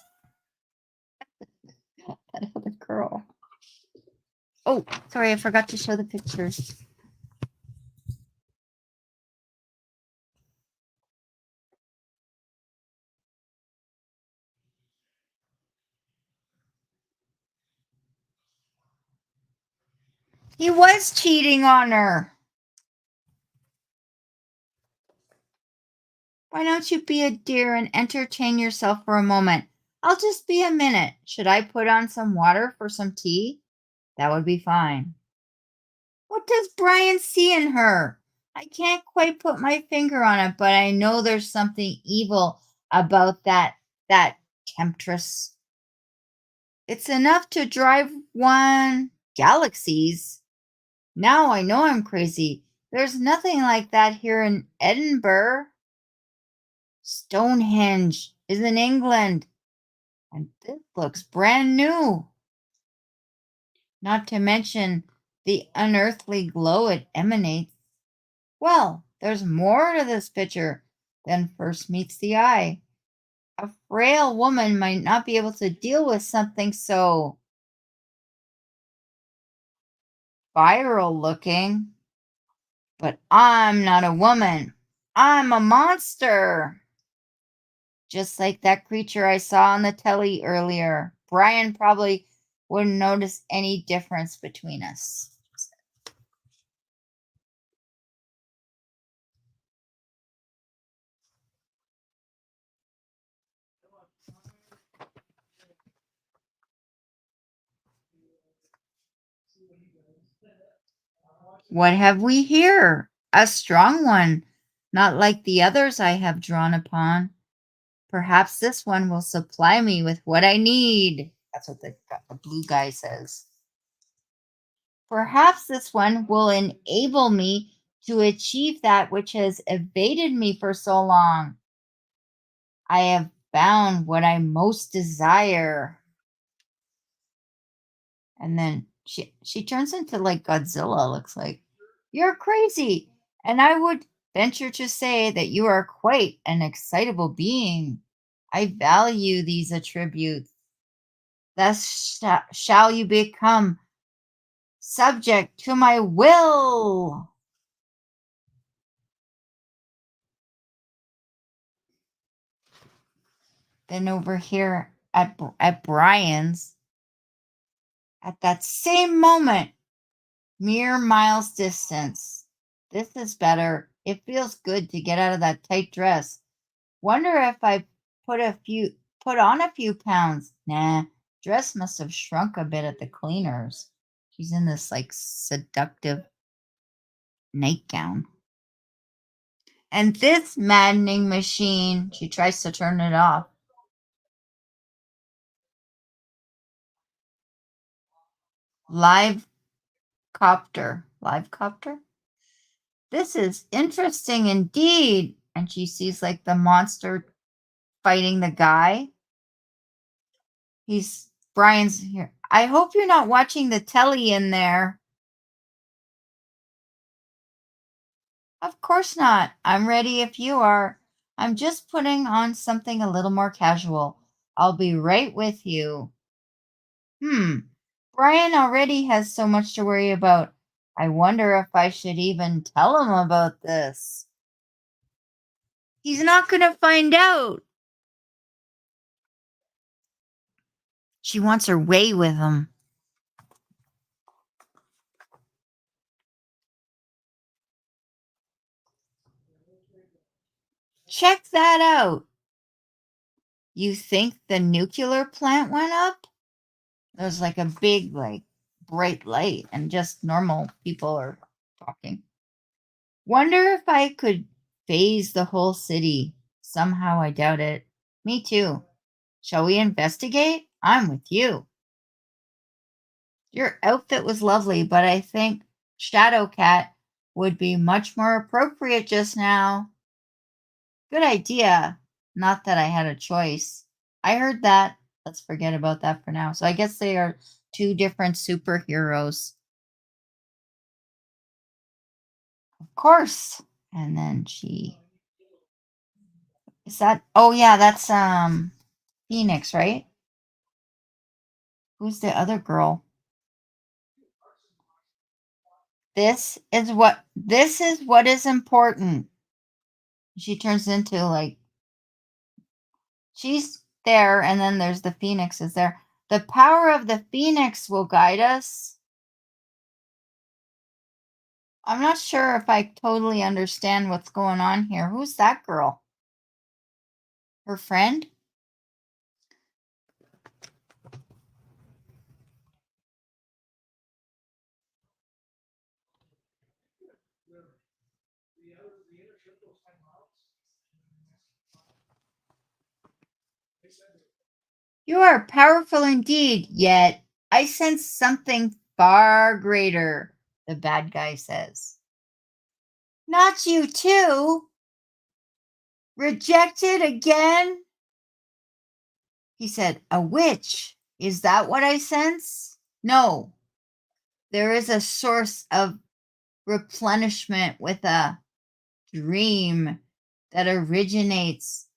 other girl. Oh, sorry, I forgot to show the pictures. He was cheating on her. Why don't you be a dear and entertain yourself for a moment? I'll just be a minute. Should I put on some water for some tea? That would be fine. What does Brian see in her? I can't quite put my finger on it, but I know there's something evil about that temptress. It's enough to drive one galaxies. Now I know I'm crazy. There's nothing like that here in Edinburgh. Stonehenge is in England, and this looks brand new. not to mention the unearthly glow it emanates. Well, there's more to this picture than first meets the eye. A frail woman might not be able to deal with something so viral looking, but I'm not a woman. I'm a monster. Just like that creature I saw on the telly earlier. Brian probably wouldn't notice any difference between us. What have we here? A strong one, not like the others I have drawn upon. Perhaps this one will supply me with what I need. That's what the blue guy says. Perhaps this one will enable me to achieve that which has evaded me for so long. I have found what I most desire. And then she turns into like Godzilla, looks like. You're crazy. And I would venture to say that you are quite an excitable being. I value these attributes. Thus shall you become subject to my will. Then over here at Brian's, at that same moment, mere miles distance. This is better. It feels good to get out of that tight dress. Wonder if I put on a few pounds. Nah, dress must have shrunk a bit at the cleaners. She's in this like seductive nightgown. And this maddening machine, she tries to turn it off. Live copter. Live copter? This is interesting indeed. And she sees like the monster fighting the guy. Brian's here. I hope you're not watching the telly in there. Of course not. I'm ready if you are. I'm just putting on something a little more casual. I'll be right with you. Brian already has so much to worry about. I wonder if I should even tell him about this. He's not going to find out. She wants her way with him. Check that out. You think the nuclear plant went up? There's like a big, like, bright light, and just normal people are talking. Wonder if I could phase the whole city. Somehow I doubt it. Me too. Shall we investigate? I'm with you. Your outfit was lovely, but I think Shadow Cat would be much more appropriate just now. Good idea. Not that I had a choice. I heard that. Let's forget about that for now. So I guess they are two different superheroes. Of course. And then oh yeah, that's Phoenix, right? Who's the other girl? This is what is important. She turns into like she's there, and then there's the Phoenix is there. The power of the Phoenix will guide us. I'm not sure if I totally understand what's going on here. Who's that girl? Her friend? You are powerful indeed, yet I sense something far greater, the bad guy says. Not you too? Rejected again? He said, a witch. Is that what I sense? No, there is a source of replenishment with a dream that originates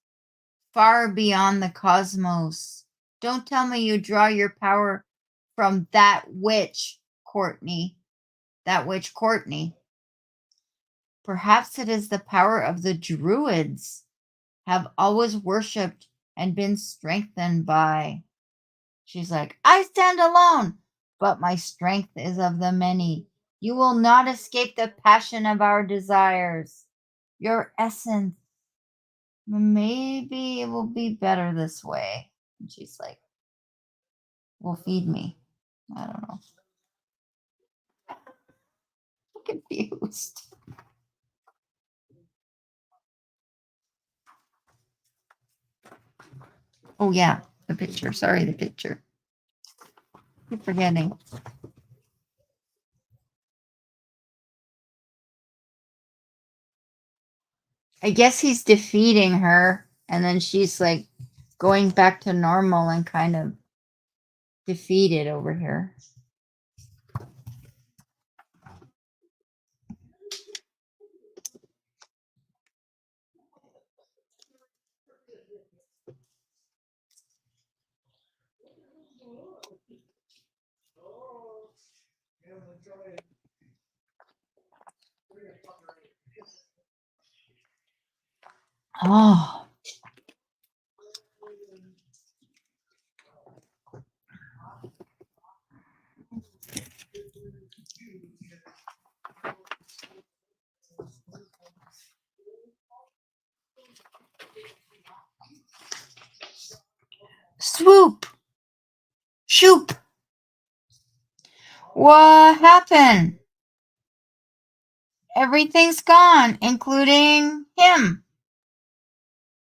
far beyond the cosmos. Don't tell me you draw your power from that witch, Courtney. That witch, Courtney. Perhaps it is the power of the Druids, have always worshipped and been strengthened by. She's like, I stand alone, but my strength is of the many. You will not escape the passion of our desires. Your essence, maybe it will be better this way. And she's like, will feed me. I don't know. I'm confused. Oh, yeah, the picture. Sorry, the picture. Keep forgetting. I guess he's defeating her, and then she's like going back to normal and kind of defeated over here. Oh. Swoop! Shoop! What happened? Everything's gone, including him.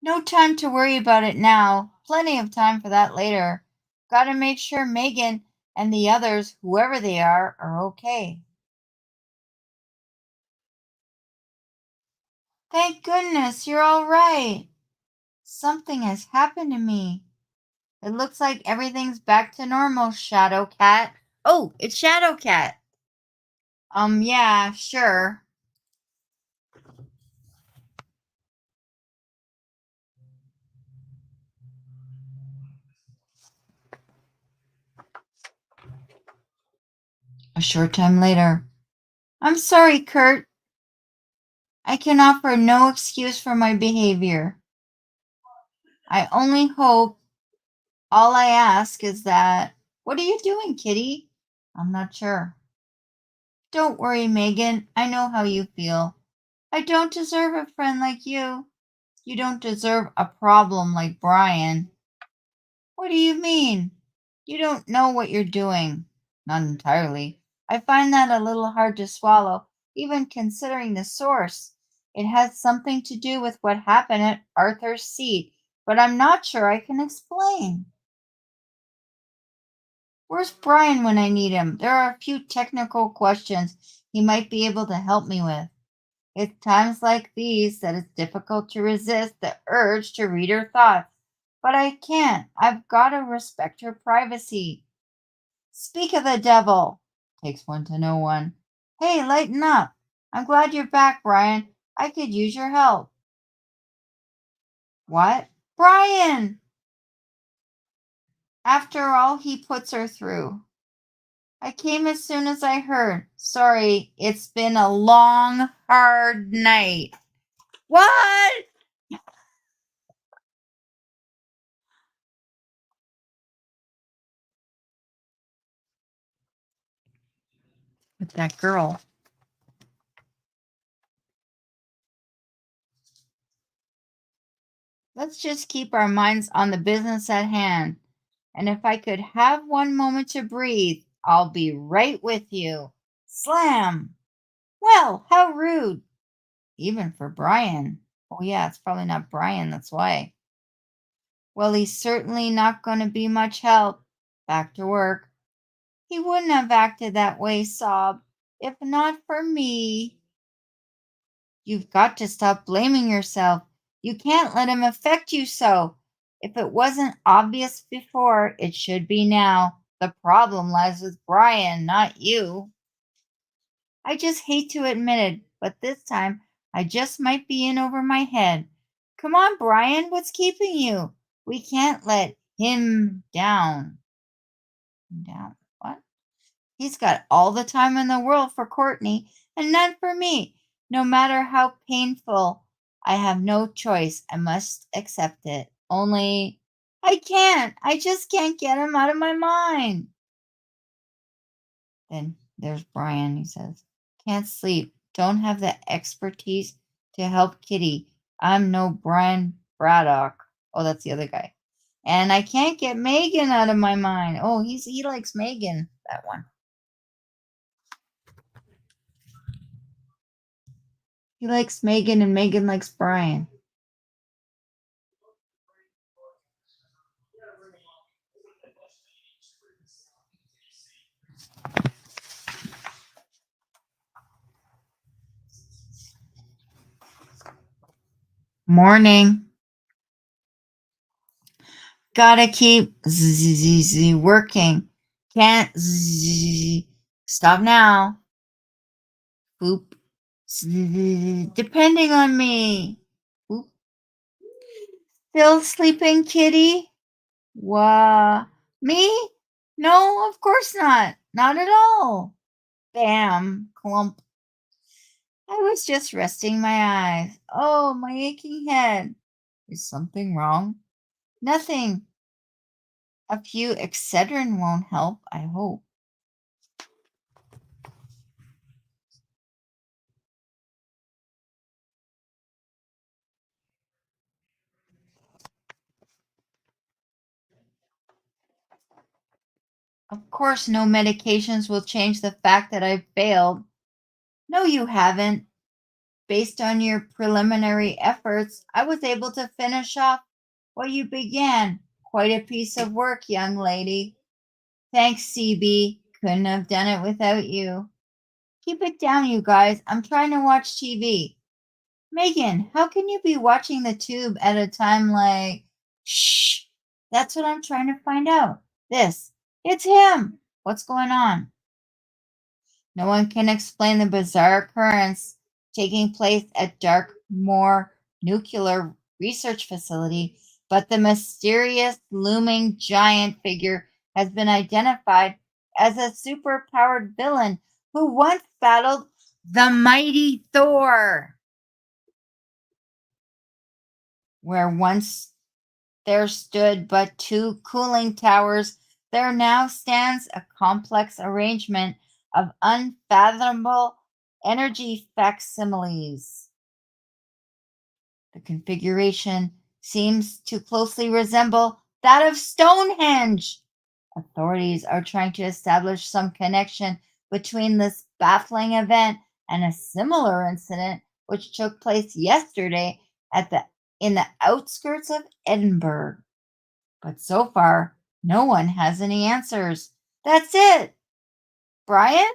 No time to worry about it now. Plenty of time for that later. Gotta make sure Megan and the others, whoever they are okay. Thank goodness you're all right. Something has happened to me. It looks like everything's back to normal, Shadow Cat. Oh, it's Shadow Cat. Yeah, sure. A short time later. I'm sorry, Kurt. I can offer no excuse for my behavior. I only hope, all I ask is that. What are you doing, Kitty? I'm not sure. Don't worry, Megan. I know how you feel. I don't deserve a friend like you. You don't deserve a problem like Brian. What do you mean? You don't know what you're doing. Not entirely. I find that a little hard to swallow, even considering the source. It has something to do with what happened at Arthur's seat, but I'm not sure I can explain. Where's Brian when I need him? There are a few technical questions he might be able to help me with. It's times like these that it's difficult to resist the urge to read her thoughts. But I can't. I've got to respect her privacy. Speak of the devil. Takes one to know one. Hey, lighten up. I'm glad you're back, Brian. I could use your help. What? Brian! After all he puts her through. I came as soon as I heard. Sorry, it's been a long, hard night. What? With that girl. Let's just keep our minds on the business at hand. And if I could have one moment to breathe, I'll be right with you. Slam! Well, how rude. Even for Brian. Oh, yeah, it's probably not Brian, that's why. Well, he's certainly not going to be much help. Back to work. He wouldn't have acted that way, Sob, if not for me. You've got to stop blaming yourself. You can't let him affect you so. If it wasn't obvious before, it should be now. The problem lies with Brian, not you. I just hate to admit it, but this time I just might be in over my head. Come on, Brian, what's keeping you? We can't let him down. Down? What? He's got all the time in the world for Courtney and none for me. No matter how painful, I have no choice. I must accept it. Only I can't. I just can't get him out of my mind. Then there's Brian, he says. Can't sleep. Don't have the expertise to help Kitty. I'm no Brian Braddock. Oh, that's the other guy. And I can't get Megan out of my mind. Oh, he likes Megan, that one. He likes Megan and Megan likes Brian. Morning. Gotta keep working. Can't stop now. Boop. Depending on me. Boop. Still sleeping, kitty? Wha? Me? No, of course not. Not at all. Bam. Clump. I was just resting my eyes. Oh, my aching head. Is something wrong? Nothing. A few Excedrin won't help, I hope. Of course, no medications will change the fact that I've failed. No, you haven't. Based on your preliminary efforts, I was able to finish off what you began. Quite a piece of work, young lady. Thanks, CB. Couldn't have done it without you. Keep it down, you guys. I'm trying to watch TV. Megan, how can you be watching the tube at a time like... Shh! That's what I'm trying to find out. It's him! What's going on? No one can explain the bizarre occurrence taking place at Darkmoor Nuclear Research Facility, but the mysterious looming giant figure has been identified as a superpowered villain who once battled the mighty Thor. Where once there stood but two cooling towers, there now stands a complex arrangement of unfathomable energy facsimiles. The configuration seems to closely resemble that of Stonehenge. Authorities are trying to establish some connection between this baffling event and a similar incident which took place yesterday in the outskirts of Edinburgh. But so far, no one has any answers. That's it. Brian?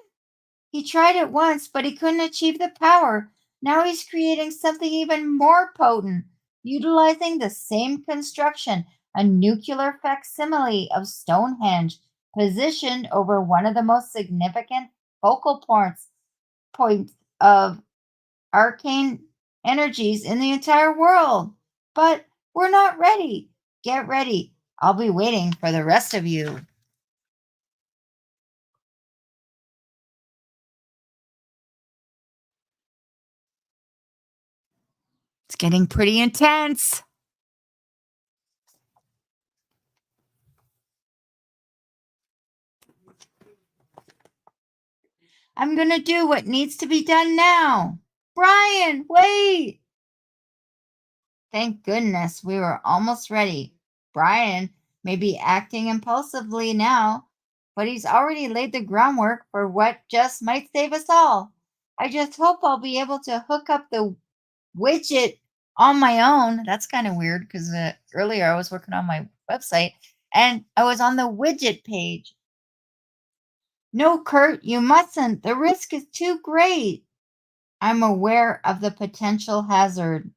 He tried it once, but he couldn't achieve the power. Now he's creating something even more potent, utilizing the same construction, a nuclear facsimile of Stonehenge, positioned over one of the most significant focal points of arcane energies in the entire world. But we're not ready. Get ready. I'll be waiting for the rest of you. It's getting pretty intense. I'm going to do what needs to be done now. Brian, wait. Thank goodness we were almost ready. Brian may be acting impulsively now, but he's already laid the groundwork for what just might save us all. I just hope I'll be able to hook up the widget on my own. That's kind of weird because earlier I was working on my website and I was on the widget page. No, Kurt, you mustn't. The risk is too great. I'm aware of the potential hazard.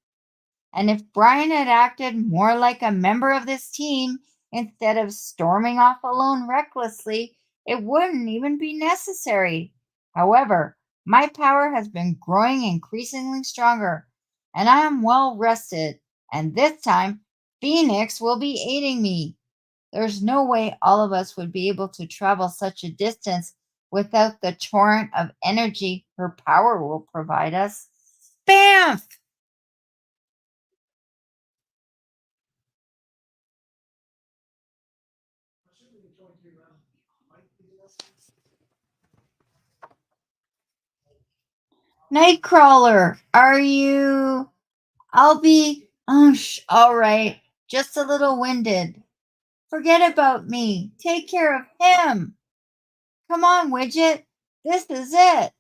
And if Brian had acted more like a member of this team, Instead of storming off alone recklessly, it wouldn't even be necessary. However, my power has been growing increasingly stronger, and I am well rested, and this time Phoenix will be aiding me. There's no way all of us would be able to travel such a distance without the torrent of energy her power will provide us. Bamf! Nightcrawler, are you? I'll be, all right, just a little winded. Forget about me. Take care of him. Come on, Widget. This is it.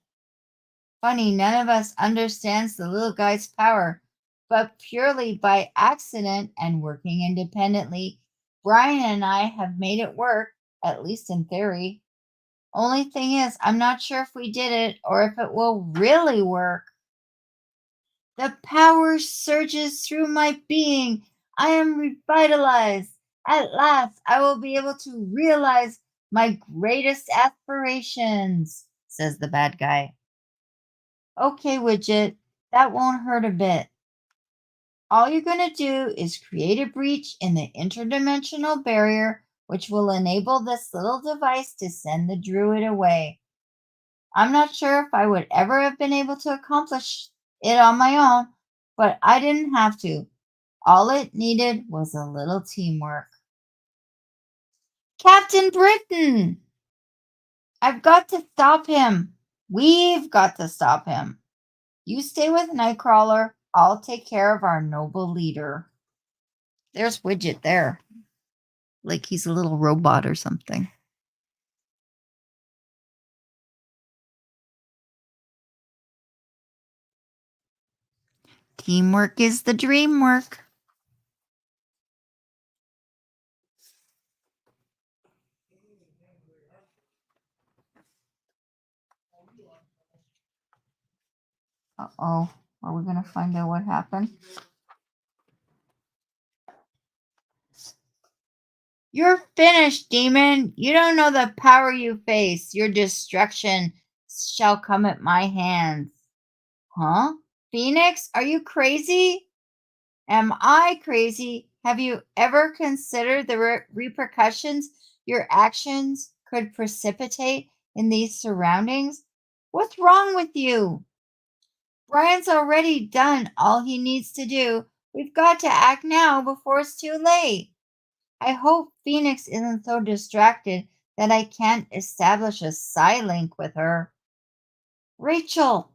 Funny, none of us understands the little guy's power, but purely by accident and working independently, Brian and I have made it work, at least in theory. Only thing is, I'm not sure if we did it or if it will really work. The power surges through my being. I am revitalized. At last, I will be able to realize my greatest aspirations, says the bad guy. Okay, Widget, that won't hurt a bit. All you're going to do is create a breach in the interdimensional barrier, which will enable this little device to send the druid away. I'm not sure if I would ever have been able to accomplish it on my own, but I didn't have to. All it needed was a little teamwork. Captain Britain! I've got to stop him. We've got to stop him. You stay with Nightcrawler. I'll take care of our noble leader. There's Widget there. Like he's a little robot or something. Teamwork is the dream work. Uh-oh. Are we going to find out what happened? You're finished, demon. You don't know the power you face. Your destruction shall come at my hands. Huh? Phoenix, are you crazy? Am I crazy? Have you ever considered the repercussions your actions could precipitate in these surroundings? What's wrong with you? Brian's already done all he needs to do. We've got to act now before it's too late. I hope Phoenix isn't so distracted that I can't establish a link with her. Rachel,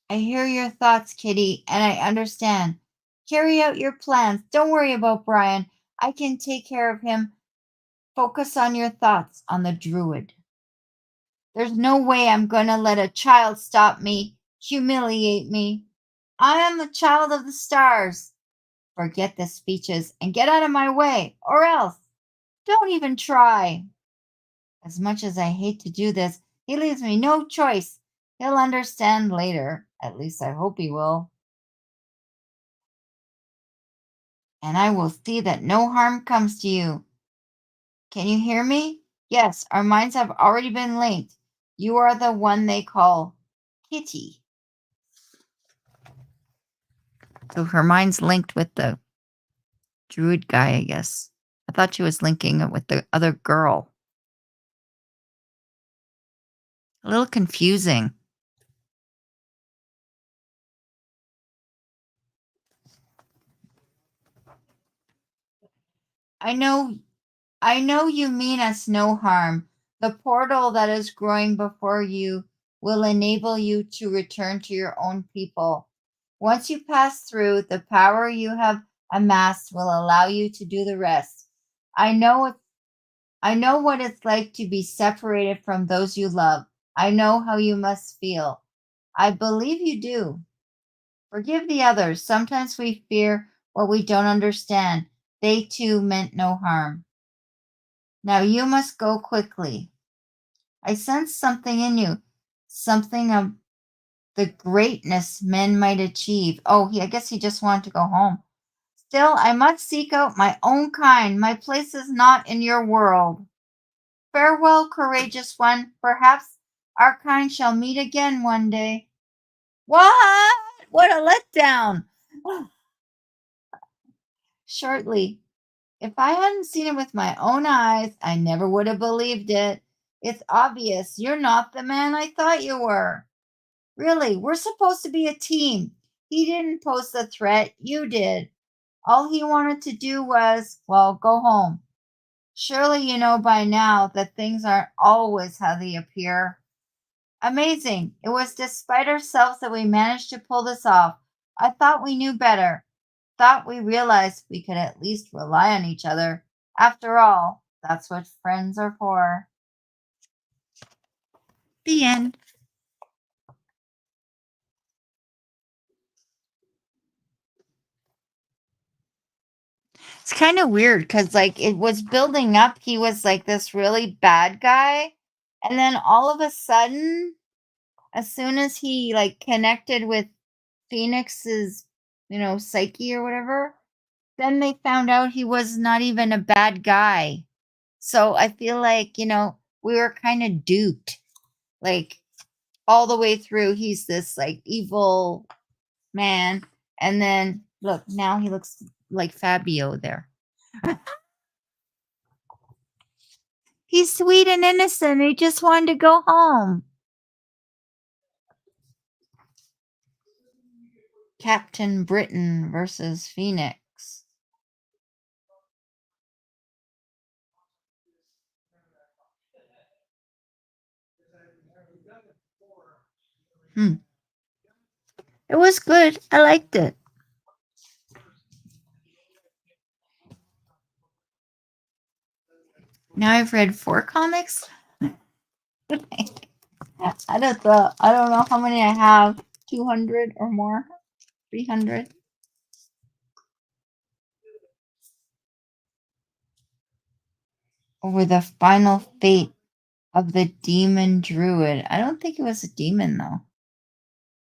I hear your thoughts, Kitty, and I understand. Carry out your plans. Don't worry about Brian. I can take care of him. Focus on your thoughts on the druid. There's no way I'm going to let a child stop me, humiliate me. I am a child of the stars. Forget the speeches and get out of my way, or else don't even try. As much as I hate to do this, he leaves me no choice. He'll understand later. At least I hope he will. And I will see that no harm comes to you. Can you hear me? Yes, our minds have already been linked. You are the one they call Kitty. So her mind's linked with the druid guy, I guess. I thought she was linking it with the other girl. A little confusing. I know you mean us no harm. The portal that is growing before you will enable you to return to your own people. Once you pass through, the power you have amassed will allow you to do the rest. I know what it's like to be separated from those you love. I know how you must feel. I believe you do. Forgive the others. Sometimes we fear what we don't understand. They too meant no harm. Now you must go quickly. I sense something in you, something of the greatness men might achieve. Oh, I guess he just wanted to go home. Still, I must seek out my own kind. My place is not in your world. Farewell, courageous one. Perhaps our kind shall meet again one day. What? What a letdown. Shortly. If I hadn't seen it with my own eyes, I never would have believed it. It's obvious you're not the man I thought you were. Really, we're supposed to be a team. He didn't pose the threat, you did. All he wanted to do was, well, go home. Surely you know by now that things aren't always how they appear. Amazing. It was despite ourselves that we managed to pull this off. I thought we knew better. Thought we realized we could at least rely on each other. After all, that's what friends are for. The end. It's kind of weird because, like, it was building up. He was like this really bad guy. And then all of a sudden, as soon as he like connected with Phoenix's, psyche or whatever, then they found out he was not even a bad guy. So I feel like, we were kind of duped. Like all the way through, he's this like evil man. And then look, now he looks like Fabio there. He's sweet and innocent. He just wanted to go home. Captain Britain versus Phoenix. It was good. I liked it. Now I've read 4 comics. I don't know how many I have. 200 or more. 300. Over the final fate of the demon druid. I don't think it was a demon though.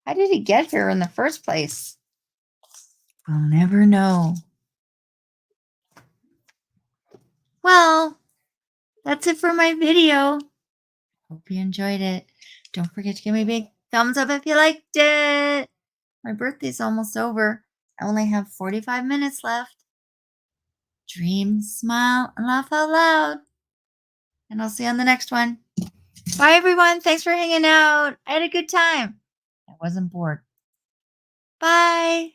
How did he get here in the first place? We'll never know. Well, that's it for my video. Hope you enjoyed it. Don't forget to give me a big thumbs up if you liked it. My birthday's almost over. I only have 45 minutes left. Dream, smile, and laugh out loud. And I'll see you on the next one. Bye, everyone. Thanks for hanging out. I had a good time. I wasn't bored. Bye.